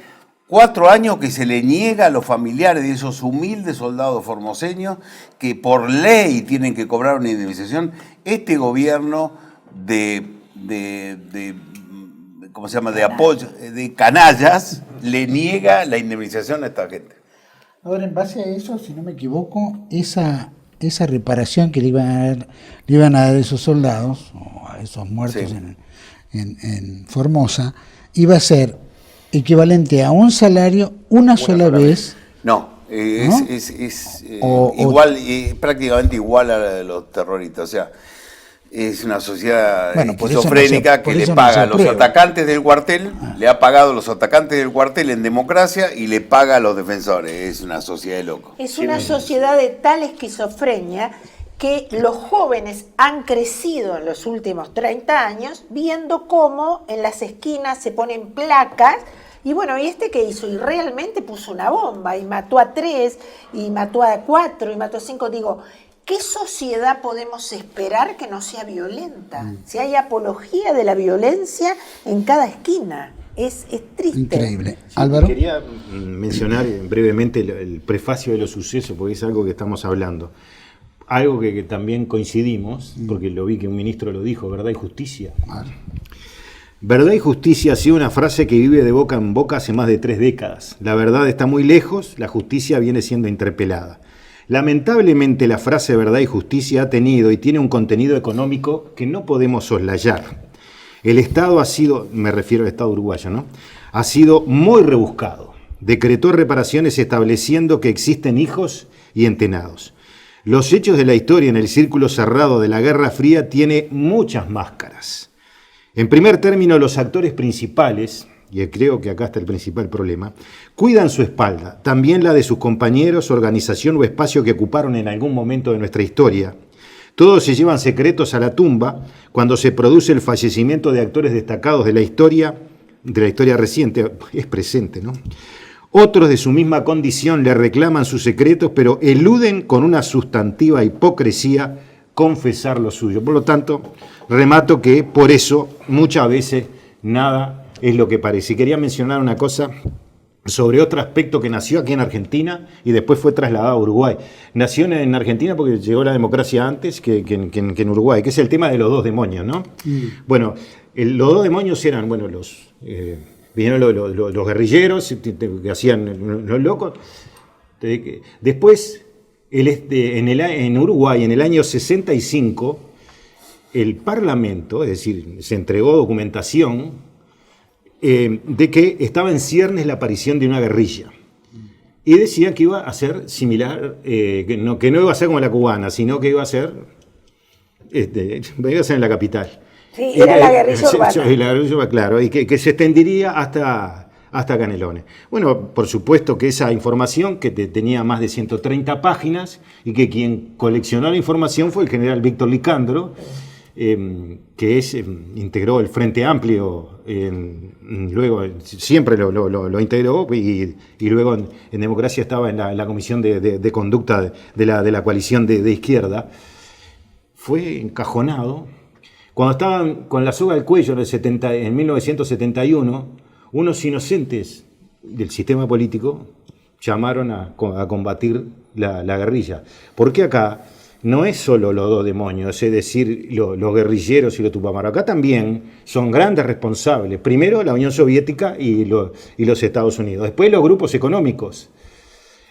4 años que se le niega a los familiares de esos humildes soldados formoseños que por ley tienen que cobrar una indemnización. Este gobierno ¿cómo se llama?, de apoyo, de canallas, le niega la indemnización a esta gente. Ahora, en base a eso, si no me equivoco, esa reparación que le iban a dar esos soldados, o a esos muertos en Formosa, iba a ser equivalente a un salario una sola vez. No, ¿No? es O- igual, prácticamente igual a la de los terroristas. O sea, es una sociedad Bueno, por eso esquizofrénica no se- por que le eso no paga se a los aprueba. atacantes del cuartel, le ha pagado a los atacantes del cuartel en democracia y le paga a los defensores. Es una sociedad de locos. Es una sociedad de tal esquizofrenia que los jóvenes han crecido en los últimos 30 años viendo cómo en las esquinas se ponen placas. Y bueno, ¿y este qué hizo? Y realmente puso una bomba y mató a 3, y mató a 4, y mató a 5. Digo, ¿qué sociedad podemos esperar que no sea violenta? Si hay apología de la violencia en cada esquina. Es triste. Increíble. Álvaro. Quería mencionar brevemente el prefacio de los sucesos, porque es algo que estamos hablando. Algo que también coincidimos, porque lo vi que un ministro lo dijo, verdad y justicia. Verdad y justicia ha sido una frase que vive de boca en boca hace más de 3 décadas. La verdad está muy lejos, la justicia viene siendo interpelada. Lamentablemente la frase verdad y justicia ha tenido y tiene un contenido económico que no podemos soslayar. El Estado ha sido, me refiero al Estado uruguayo, ¿no? Ha sido muy rebuscado. Decretó reparaciones estableciendo que existen hijos y entenados. Los hechos de la historia en el círculo cerrado de la Guerra Fría tiene muchas máscaras. En primer término, los actores principales, y creo que acá está el principal problema, cuidan su espalda, también la de sus compañeros, organización o espacio que ocuparon en algún momento de nuestra historia. Todos se llevan secretos a la tumba cuando se produce el fallecimiento de actores destacados de la historia reciente, es presente, ¿no? Otros de su misma condición le reclaman sus secretos, pero eluden con una sustantiva hipocresía confesar lo suyo. Por lo tanto, remato que por eso muchas veces nada es lo que parece. Y quería mencionar una cosa sobre otro aspecto que nació aquí en Argentina y después fue trasladado a Uruguay. Nació en Argentina porque llegó la democracia antes que en Uruguay, que es el tema de los 2 demonios, ¿no? Bueno, los 2 demonios eran, bueno, vinieron los guerrilleros que hacían los locos. Después, en Uruguay, en el año 65, el Parlamento, es decir, se entregó documentación de que estaba en ciernes la aparición de una guerrilla. Y decían que iba a ser similar, que no iba a ser como la cubana, sino que iba a ser en la capital. Sí, era la guerrilla urbana. La guerrilla, claro, y que se extendería hasta Canelones. Bueno, por supuesto que esa información, que tenía más de 130 páginas, y que quien coleccionó la información fue el general Víctor Licandro, que integró el Frente Amplio, luego siempre lo integró, y luego en democracia estaba en la comisión de conducta de la coalición de izquierda. Fue encajonado. Cuando estaban con la soga al cuello en 1971, unos inocentes del sistema político llamaron a combatir la guerrilla. Porque acá no es solo los 2 demonios, es decir, los guerrilleros y los tupamaros. Acá también son grandes responsables. Primero la Unión Soviética y los Estados Unidos. Después los grupos económicos.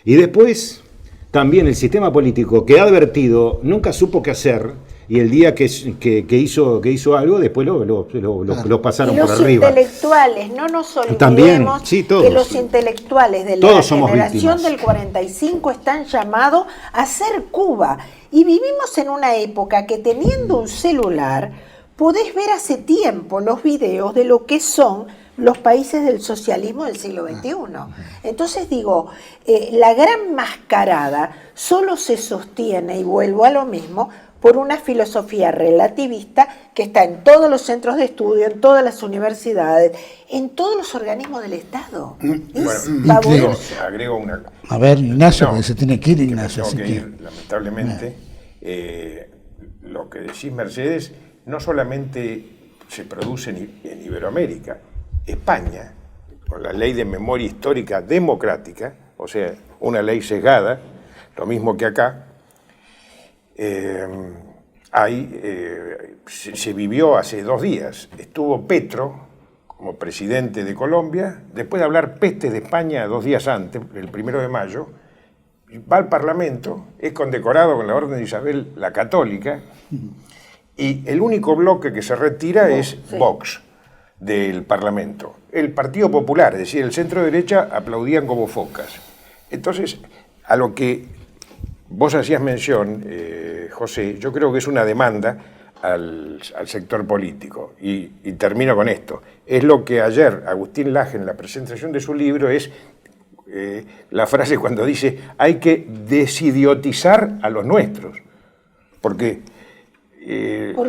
Y después también el sistema político, que ha advertido, nunca supo qué hacer. Y el día que hizo algo, después lo pasaron por arriba. Los intelectuales, no nos olvidemos también, sí, todos, que los intelectuales de la todos somos generación víctimas. del 45 están llamados a ser Cuba. Y vivimos en una época que teniendo un celular, podés ver hace tiempo los videos de lo que son los países del socialismo del siglo XXI. Entonces digo, la gran mascarada solo se sostiene, y vuelvo a lo mismo, por una filosofía relativista que está en todos los centros de estudio, en todas las universidades, en todos los organismos del Estado. Es fabuloso. Agrego una... A ver, Ignacio, No, porque se tiene que ir, que me Ignacio. tengo Así que que, ir, lamentablemente. Lo que decís, Mercedes, no solamente se produce en Iberoamérica. España, con la ley de memoria histórica democrática, o sea, una ley sesgada, lo mismo que acá, se vivió hace 2 días. Estuvo Petro como presidente de Colombia, después de hablar peste de España 2 días antes, el 1 de mayo, va al Parlamento, es condecorado con la Orden de Isabel la Católica, y el único bloque que se retira es Vox. del Parlamento. El Partido Popular, es decir, el centro derecha, aplaudían como focas. Entonces, a lo que vos hacías mención, José, yo creo que es una demanda al sector político. Y termino con esto. Es lo que ayer Agustín Laje, en la presentación de su libro, es la frase cuando dice: hay que desidiotizar a los nuestros. Porque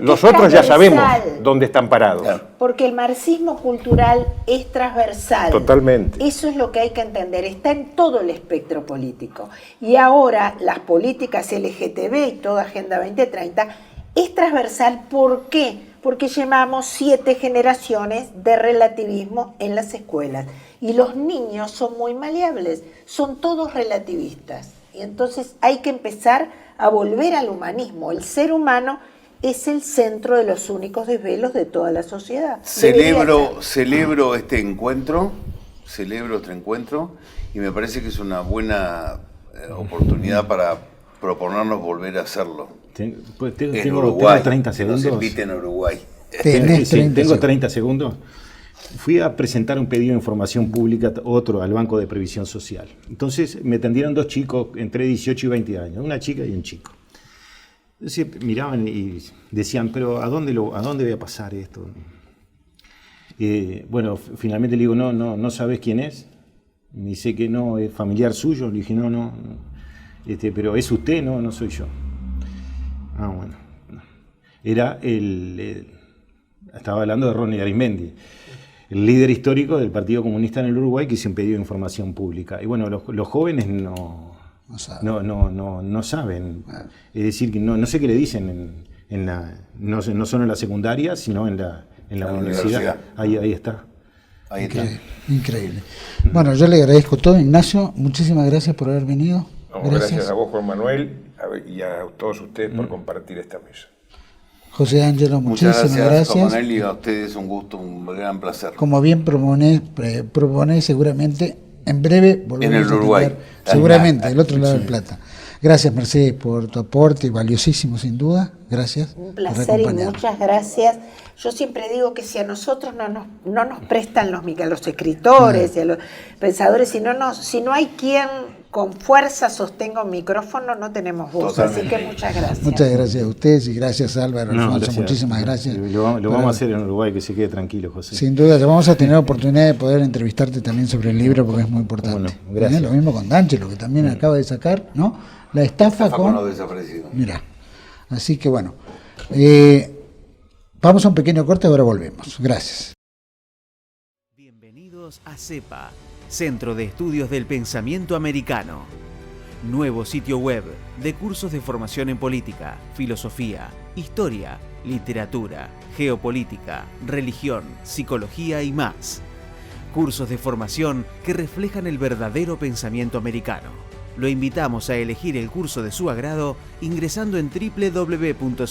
los otros ya sabemos dónde están parados. Porque el marxismo cultural es transversal. Totalmente. Eso es lo que hay que entender, está en todo el espectro político. Y ahora las políticas LGTB y toda Agenda 2030 es transversal. ¿Por qué? Porque llevamos 7 generaciones de relativismo en las escuelas. Y los niños son muy maleables, son todos relativistas. Y entonces hay que empezar a volver al humanismo. El ser humano es el centro de los únicos desvelos de toda la sociedad. Celebro este encuentro, y me parece que es una buena oportunidad para proponernos volver a hacerlo. Tengo 30 segundos. Nos inviten a Uruguay. Tengo 30 segundos. Fui a presentar un pedido de información pública, otro, al Banco de Previsión Social. Entonces me atendieron 2 chicos entre 18 y 20 años, una chica y un chico. Entonces miraban y decían, pero ¿a dónde voy a pasar esto? Bueno, finalmente le digo, no sabes quién es. Me dice que no, es familiar suyo. Le dije, no. Pero ¿es usted? No soy yo. Ah, bueno. No. Era estaba hablando de Ronnie Arismendi, el líder histórico del Partido Comunista en el Uruguay, que hizo un pedido de información pública. Y bueno, los jóvenes no saben. Es decir, que no sé qué le dicen no solo en la secundaria, sino en la universidad. Ahí está. Increíble. Bueno, yo le agradezco todo, Ignacio. Muchísimas gracias por haber venido. Gracias a vos, Juan Manuel, y a todos ustedes por compartir esta mesa. José Ángelo, muchísimas gracias. Juan Manuel, y a ustedes un gusto, un gran placer. Como bien proponés, seguramente en breve volveremos en el Uruguay. A tener, seguramente, del otro lado del Plata. Gracias, Mercedes, por tu aporte, valiosísimo sin duda. Gracias. Un placer y muchas gracias. Yo siempre digo que si a nosotros no nos prestan a los escritores y a los pensadores, si no hay quien con fuerza sostenga un micrófono, no tenemos voz. Totalmente. Así que muchas gracias. Muchas gracias a ustedes y gracias, Álvaro, Alfonso. Gracias. Muchísimas gracias. Lo vamos a hacer en Uruguay, que se quede tranquilo, José. Sin duda, ya vamos a tener oportunidad de poder entrevistarte también sobre el libro, porque es muy importante. Bueno, gracias. Lo mismo con D'Angelo, que también acaba de sacar, ¿no? La estafa con los desaparecidos. Mira, así que bueno, vamos a un pequeño corte, ahora volvemos. Gracias. Bienvenidos a CEPA, Centro de Estudios del Pensamiento Americano. Nuevo sitio web de cursos de formación en política, filosofía, historia, literatura, geopolítica, religión, psicología y más. Cursos de formación que reflejan el verdadero pensamiento americano. Lo invitamos a elegir el curso de su agrado ingresando en www.cepa.la.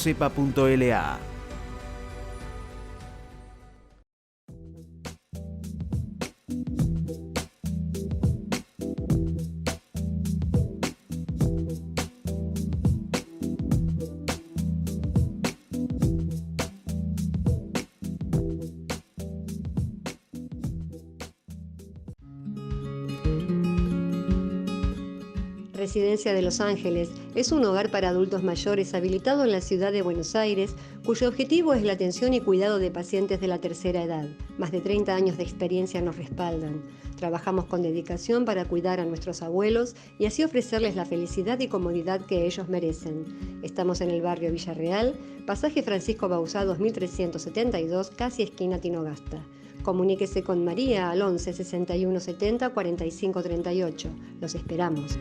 Residencia de Los Ángeles es un hogar para adultos mayores habilitado en la ciudad de Buenos Aires, cuyo objetivo es la atención y cuidado de pacientes de la tercera edad. Más de 30 años de experiencia nos respaldan. Trabajamos con dedicación para cuidar a nuestros abuelos y así ofrecerles la felicidad y comodidad que ellos merecen. Estamos en el barrio Villarreal, pasaje Francisco Bauzá 2372, casi esquina Tinogasta. Comuníquese con María al 11 61 70 45 38. Los esperamos.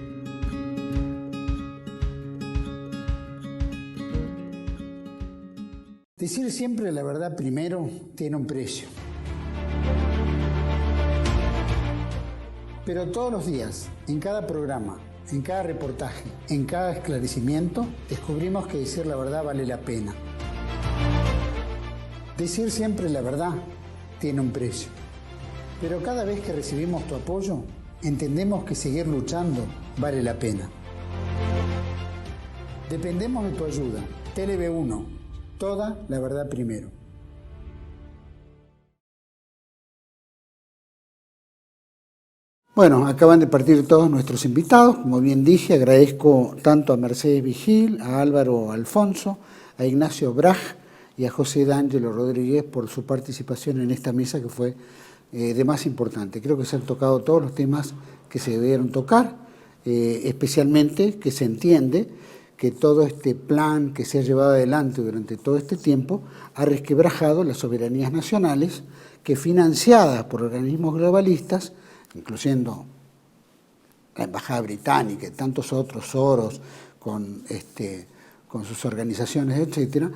Decir siempre la verdad primero tiene un precio. Pero todos los días, en cada programa, en cada reportaje, en cada esclarecimiento, descubrimos que decir la verdad vale la pena. Decir siempre la verdad tiene un precio. Pero cada vez que recibimos tu apoyo, entendemos que seguir luchando vale la pena. Dependemos de tu ayuda. TLB1. Toda la verdad primero. Bueno, acaban de partir todos nuestros invitados. Como bien dije, agradezco tanto a Mercedes Vigil, a Álvaro Alfonso, a Ignacio Braj y a José D'Angelo Rodríguez por su participación en esta mesa que fue de más importante. Creo que se han tocado todos los temas que se debieron tocar, especialmente que se entiende que todo este plan que se ha llevado adelante durante todo este tiempo ha resquebrajado las soberanías nacionales que, financiadas por organismos globalistas, incluyendo la Embajada Británica y tantos otros, Soros, con sus organizaciones, etcétera,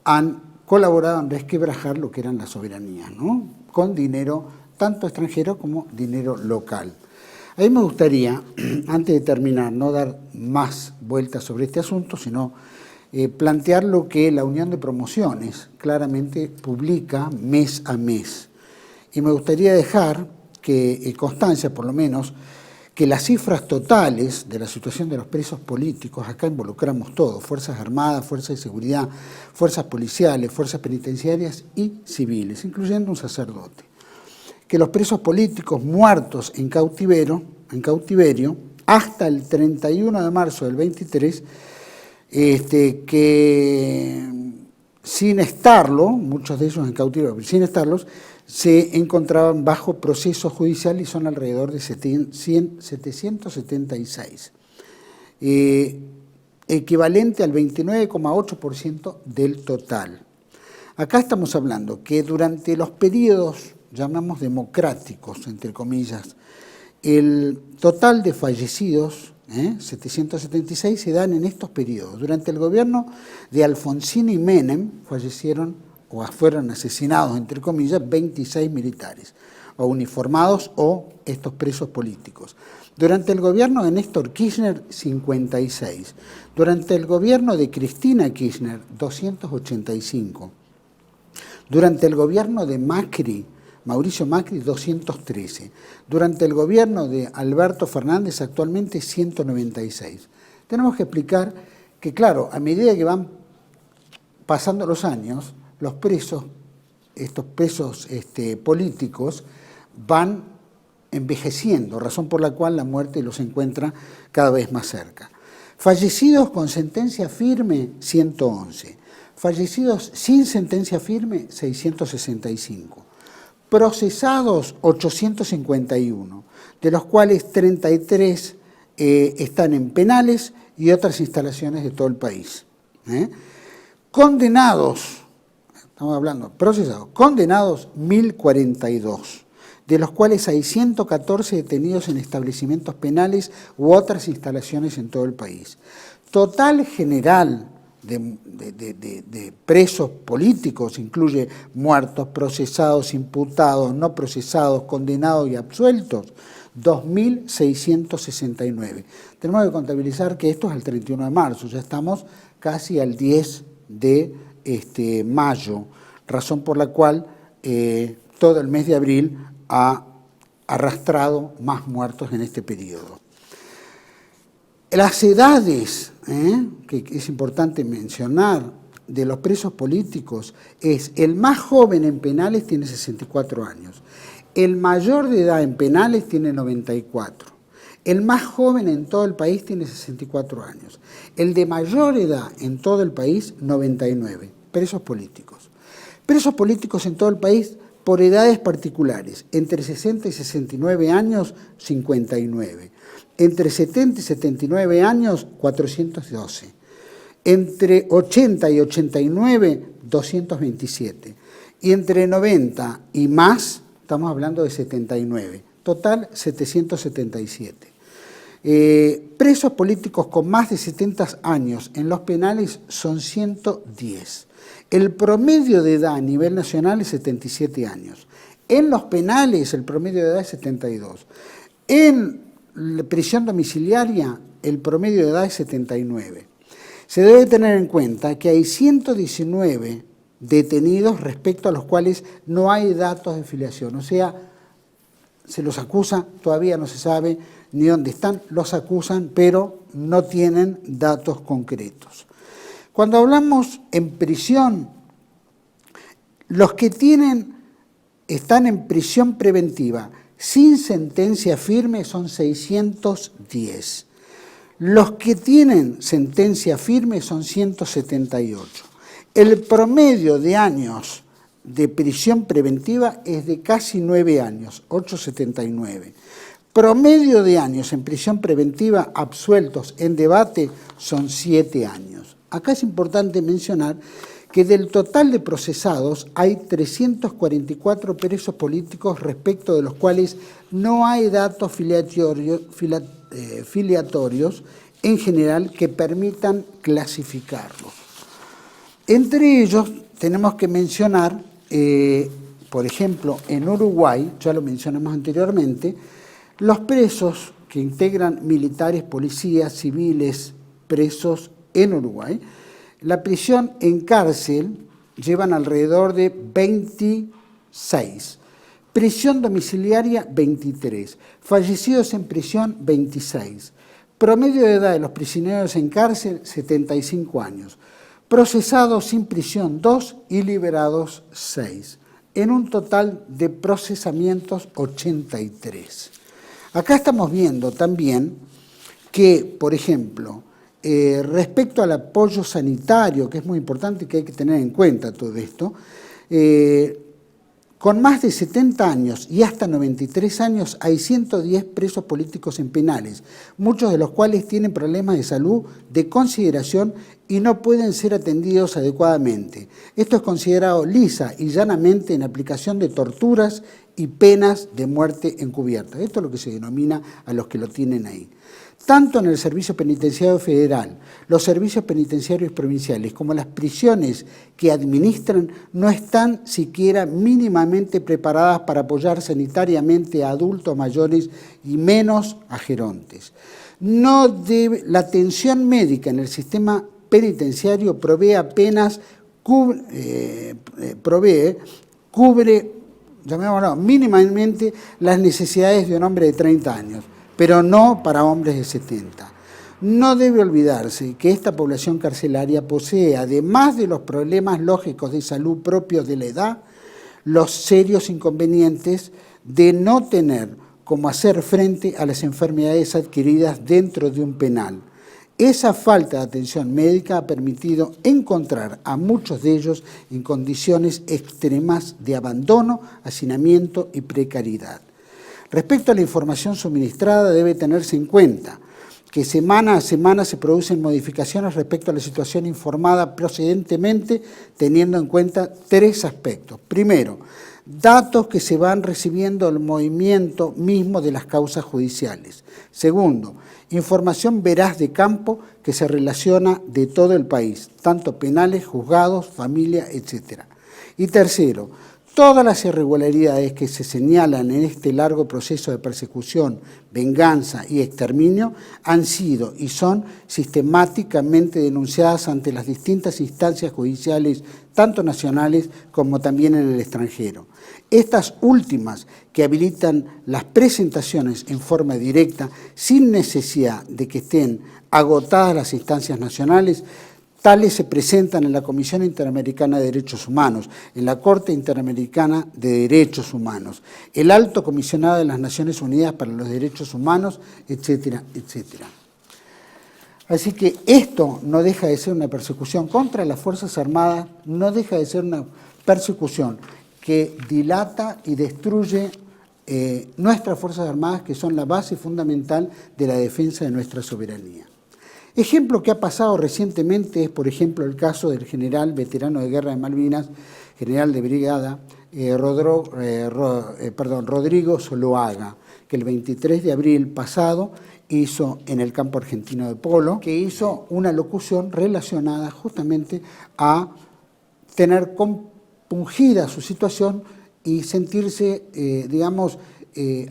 han colaborado en resquebrajar lo que eran las soberanías, ¿no? Con dinero tanto extranjero como dinero local. A mí me gustaría, antes de terminar, no dar más vueltas sobre este asunto, sino plantear lo que la Unión de Promociones claramente publica mes a mes. Y me gustaría dejar que constancia, por lo menos, que las cifras totales de la situación de los presos políticos, acá involucramos todo, Fuerzas Armadas, Fuerzas de Seguridad, Fuerzas Policiales, Fuerzas Penitenciarias y civiles, incluyendo un sacerdote. Que los presos políticos muertos en cautiverio, hasta el 31 de marzo del 23, que sin estarlo, muchos de ellos en cautiverio, sin estarlos, se encontraban bajo proceso judicial y son alrededor de 776, equivalente al 29,8% del total. Acá estamos hablando que durante los periodos, llamamos democráticos, entre comillas, el total de fallecidos, 776, se dan en estos periodos. Durante el gobierno de Alfonsín y Menem fallecieron o fueron asesinados, entre comillas, 26 militares, o uniformados o estos presos políticos. Durante el gobierno de Néstor Kirchner, 56. Durante el gobierno de Cristina Kirchner, 285. Durante el gobierno de Mauricio Macri, 213. Durante el gobierno de Alberto Fernández, actualmente 196. Tenemos que explicar que, claro, a medida que van pasando los años, los presos, estos presos políticos, van envejeciendo, razón por la cual la muerte los encuentra cada vez más cerca. Fallecidos con sentencia firme, 111. Fallecidos sin sentencia firme, 665. Procesados, 851, de los cuales 33 están en penales y otras instalaciones de todo el país. Condenados, estamos hablando, procesados, condenados 1042, de los cuales hay 114 detenidos en establecimientos penales u otras instalaciones en todo el país. Total general de presos políticos incluye muertos, procesados, imputados, no procesados, condenados y absueltos, 2.669. Tenemos que contabilizar que esto es el 31 de marzo, ya estamos casi al 10 de mayo, razón por la cual todo el mes de abril ha arrastrado más muertos en este periodo. Las edades, que es importante mencionar, de los presos políticos es el más joven en penales tiene 64 años, el mayor de edad en penales tiene 94, el más joven en todo el país tiene 64 años, el de mayor edad en todo el país 99, presos políticos. Presos políticos en todo el país por edades particulares, entre 60 y 69 años 59, entre 70 y 79 años 412, entre 80 y 89 227 y entre 90 y más estamos hablando de 79, total 777. Presos políticos con más de 70 años en los penales son 110. El promedio de edad a nivel nacional es 77 años. En los penales el promedio de edad es 72. En la prisión domiciliaria el promedio de edad es 79. Se debe tener en cuenta que hay 119 detenidos respecto a los cuales no hay datos de filiación, o sea, se los acusa, todavía no se sabe ni dónde están, los acusan, pero no tienen datos concretos. Cuando hablamos en prisión, los que están en prisión preventiva, sin sentencia firme son 610. Los que tienen sentencia firme son 178. El promedio de años de prisión preventiva es de casi 9 años, 8,79. Promedio de años en prisión preventiva absueltos en debate son 7 años. Acá es importante mencionar que del total de procesados hay 344 presos políticos respecto de los cuales no hay datos filiatorios en general que permitan clasificarlos. Entre ellos tenemos que mencionar, por ejemplo, en Uruguay, ya lo mencionamos anteriormente, los presos que integran militares, policías, civiles, presos en Uruguay, la prisión en cárcel llevan alrededor de 26, prisión domiciliaria 23, fallecidos en prisión 26, promedio de edad de los prisioneros en cárcel 75 años, procesados sin prisión 2 y liberados 6, en un total de procesamientos 83. Acá estamos viendo también que, por ejemplo, respecto al apoyo sanitario, que es muy importante y que hay que tener en cuenta todo esto, con más de 70 años y hasta 93 años hay 110 presos políticos en penales, muchos de los cuales tienen problemas de salud de consideración y no pueden ser atendidos adecuadamente. Esto es considerado lisa y llanamente en aplicación de torturas y penas de muerte encubierta. Esto es lo que se denomina a los que lo tienen ahí. Tanto en el Servicio Penitenciario Federal, los servicios penitenciarios provinciales, como las prisiones que administran, no están siquiera mínimamente preparadas para apoyar sanitariamente a adultos mayores y menos a gerontes. La atención médica en el sistema penitenciario cubre llamémoslo, mínimamente las necesidades de un hombre de 30 años, pero no para hombres de 70. No debe olvidarse que esta población carcelaria posee, además de los problemas lógicos de salud propios de la edad, los serios inconvenientes de no tener cómo hacer frente a las enfermedades adquiridas dentro de un penal. Esa falta de atención médica ha permitido encontrar a muchos de ellos en condiciones extremas de abandono, hacinamiento y precariedad. Respecto a la información suministrada, debe tenerse en cuenta que semana a semana se producen modificaciones respecto a la situación informada precedentemente, teniendo en cuenta 3 aspectos. Primero, datos que se van recibiendo del movimiento mismo de las causas judiciales. Segundo, información veraz de campo que se relaciona de todo el país, tanto penales, juzgados, familia, etc. Y tercero, todas las irregularidades que se señalan en este largo proceso de persecución, venganza y exterminio han sido y son sistemáticamente denunciadas ante las distintas instancias judiciales, tanto nacionales como también en el extranjero. Estas últimas, que habilitan las presentaciones en forma directa, sin necesidad de que estén agotadas las instancias nacionales, tales se presentan en la Comisión Interamericana de Derechos Humanos, en la Corte Interamericana de Derechos Humanos, el Alto Comisionado de las Naciones Unidas para los Derechos Humanos, etcétera, etcétera. Así que esto no deja de ser una persecución contra las Fuerzas Armadas, no deja de ser una persecución que dilata y destruye nuestras Fuerzas Armadas, que son la base fundamental de la defensa de nuestra soberanía. Ejemplo que ha pasado recientemente es, por ejemplo, el caso del general veterano de guerra de Malvinas, general de brigada, Rodrigo Zuloaga, que el 23 de abril pasado hizo en el campo argentino de Polo, que hizo una locución relacionada justamente a tener compungida su situación y sentirse,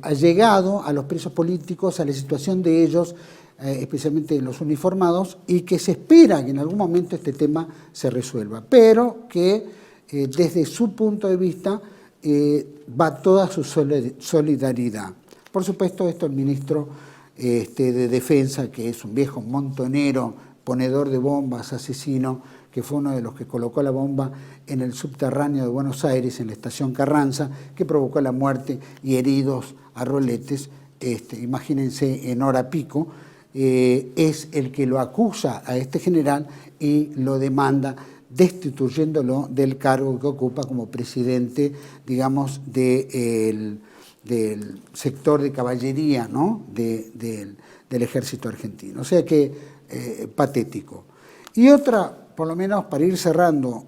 allegado a los presos políticos, a la situación de ellos, especialmente los uniformados, y que se espera que en algún momento este tema se resuelva, pero que desde su punto de vista va toda su solidaridad. Por supuesto, esto el ministro de Defensa, que es un viejo montonero, ponedor de bombas, asesino, que fue uno de los que colocó la bomba en el subterráneo de Buenos Aires, en la estación Carranza, que provocó la muerte y heridos a roletes, imagínense en hora pico, es el que lo acusa a este general y lo demanda, destituyéndolo del cargo que ocupa como presidente, digamos, del sector de caballería, ¿no? del ejército argentino. O sea que patético. Y otra, por lo menos para ir cerrando,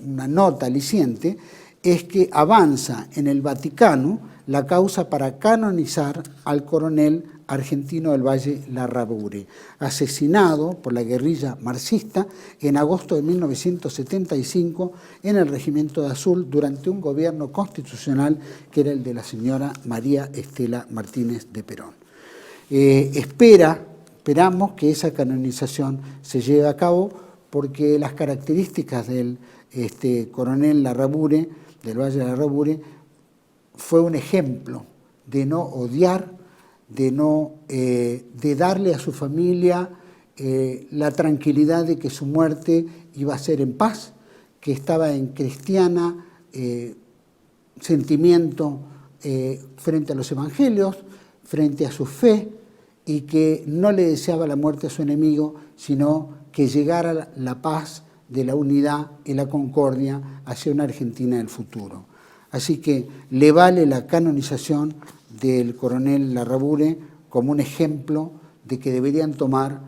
una nota aliciente, es que avanza en el Vaticano la causa para canonizar al coronel argentino del Valle Larrabure, asesinado por la guerrilla marxista en agosto de 1975 en el Regimiento de Azul durante un gobierno constitucional que era el de la señora María Estela Martínez de Perón. Esperamos que esa canonización se lleve a cabo porque las características del coronel Larrabure, del Valle Larrabure, fue un ejemplo de no odiar, de darle a su familia la tranquilidad de que su muerte iba a ser en paz, que estaba en cristiana sentimiento frente a los evangelios, frente a su fe, y que no le deseaba la muerte a su enemigo, sino que llegara la paz de la unidad y la concordia hacia una Argentina del futuro. Así que le vale la canonización del coronel Larrabure como un ejemplo de que deberían tomar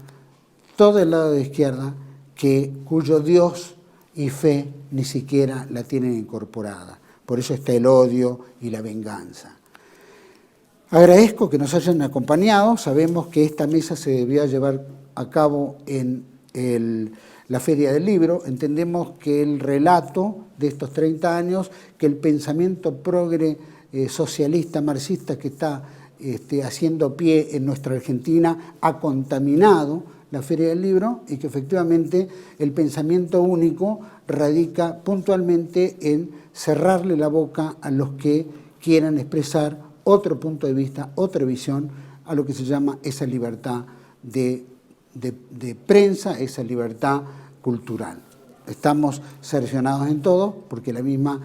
todo el lado de izquierda, cuyo Dios y fe ni siquiera la tienen incorporada. Por eso está el odio y la venganza. Agradezco que nos hayan acompañado. Sabemos que esta mesa se debió llevar a cabo en la Feria del Libro. Entendemos que el relato de estos 30 años, que el pensamiento progre socialista, marxista que está haciendo pie en nuestra Argentina ha contaminado la Feria del Libro y que efectivamente el pensamiento único radica puntualmente en cerrarle la boca a los que quieran expresar otro punto de vista, otra visión a lo que se llama esa libertad de prensa, esa libertad cultural. Estamos cercionados en todo porque la misma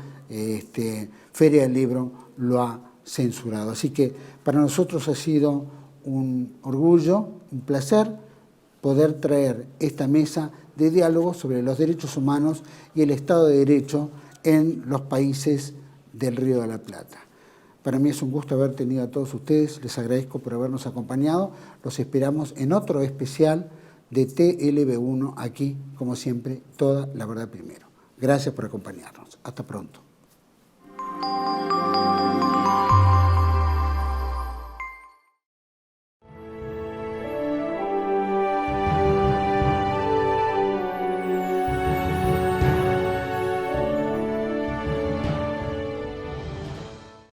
Feria del Libro lo ha censurado. Así que para nosotros ha sido un orgullo, un placer poder traer esta mesa de diálogo sobre los derechos humanos y el Estado de Derecho en los países del Río de la Plata. Para mí es un gusto haber tenido a todos ustedes, les agradezco por habernos acompañado, los esperamos en otro especial de TLB1 aquí, como siempre, toda la verdad primero. Gracias por acompañarnos. Hasta pronto.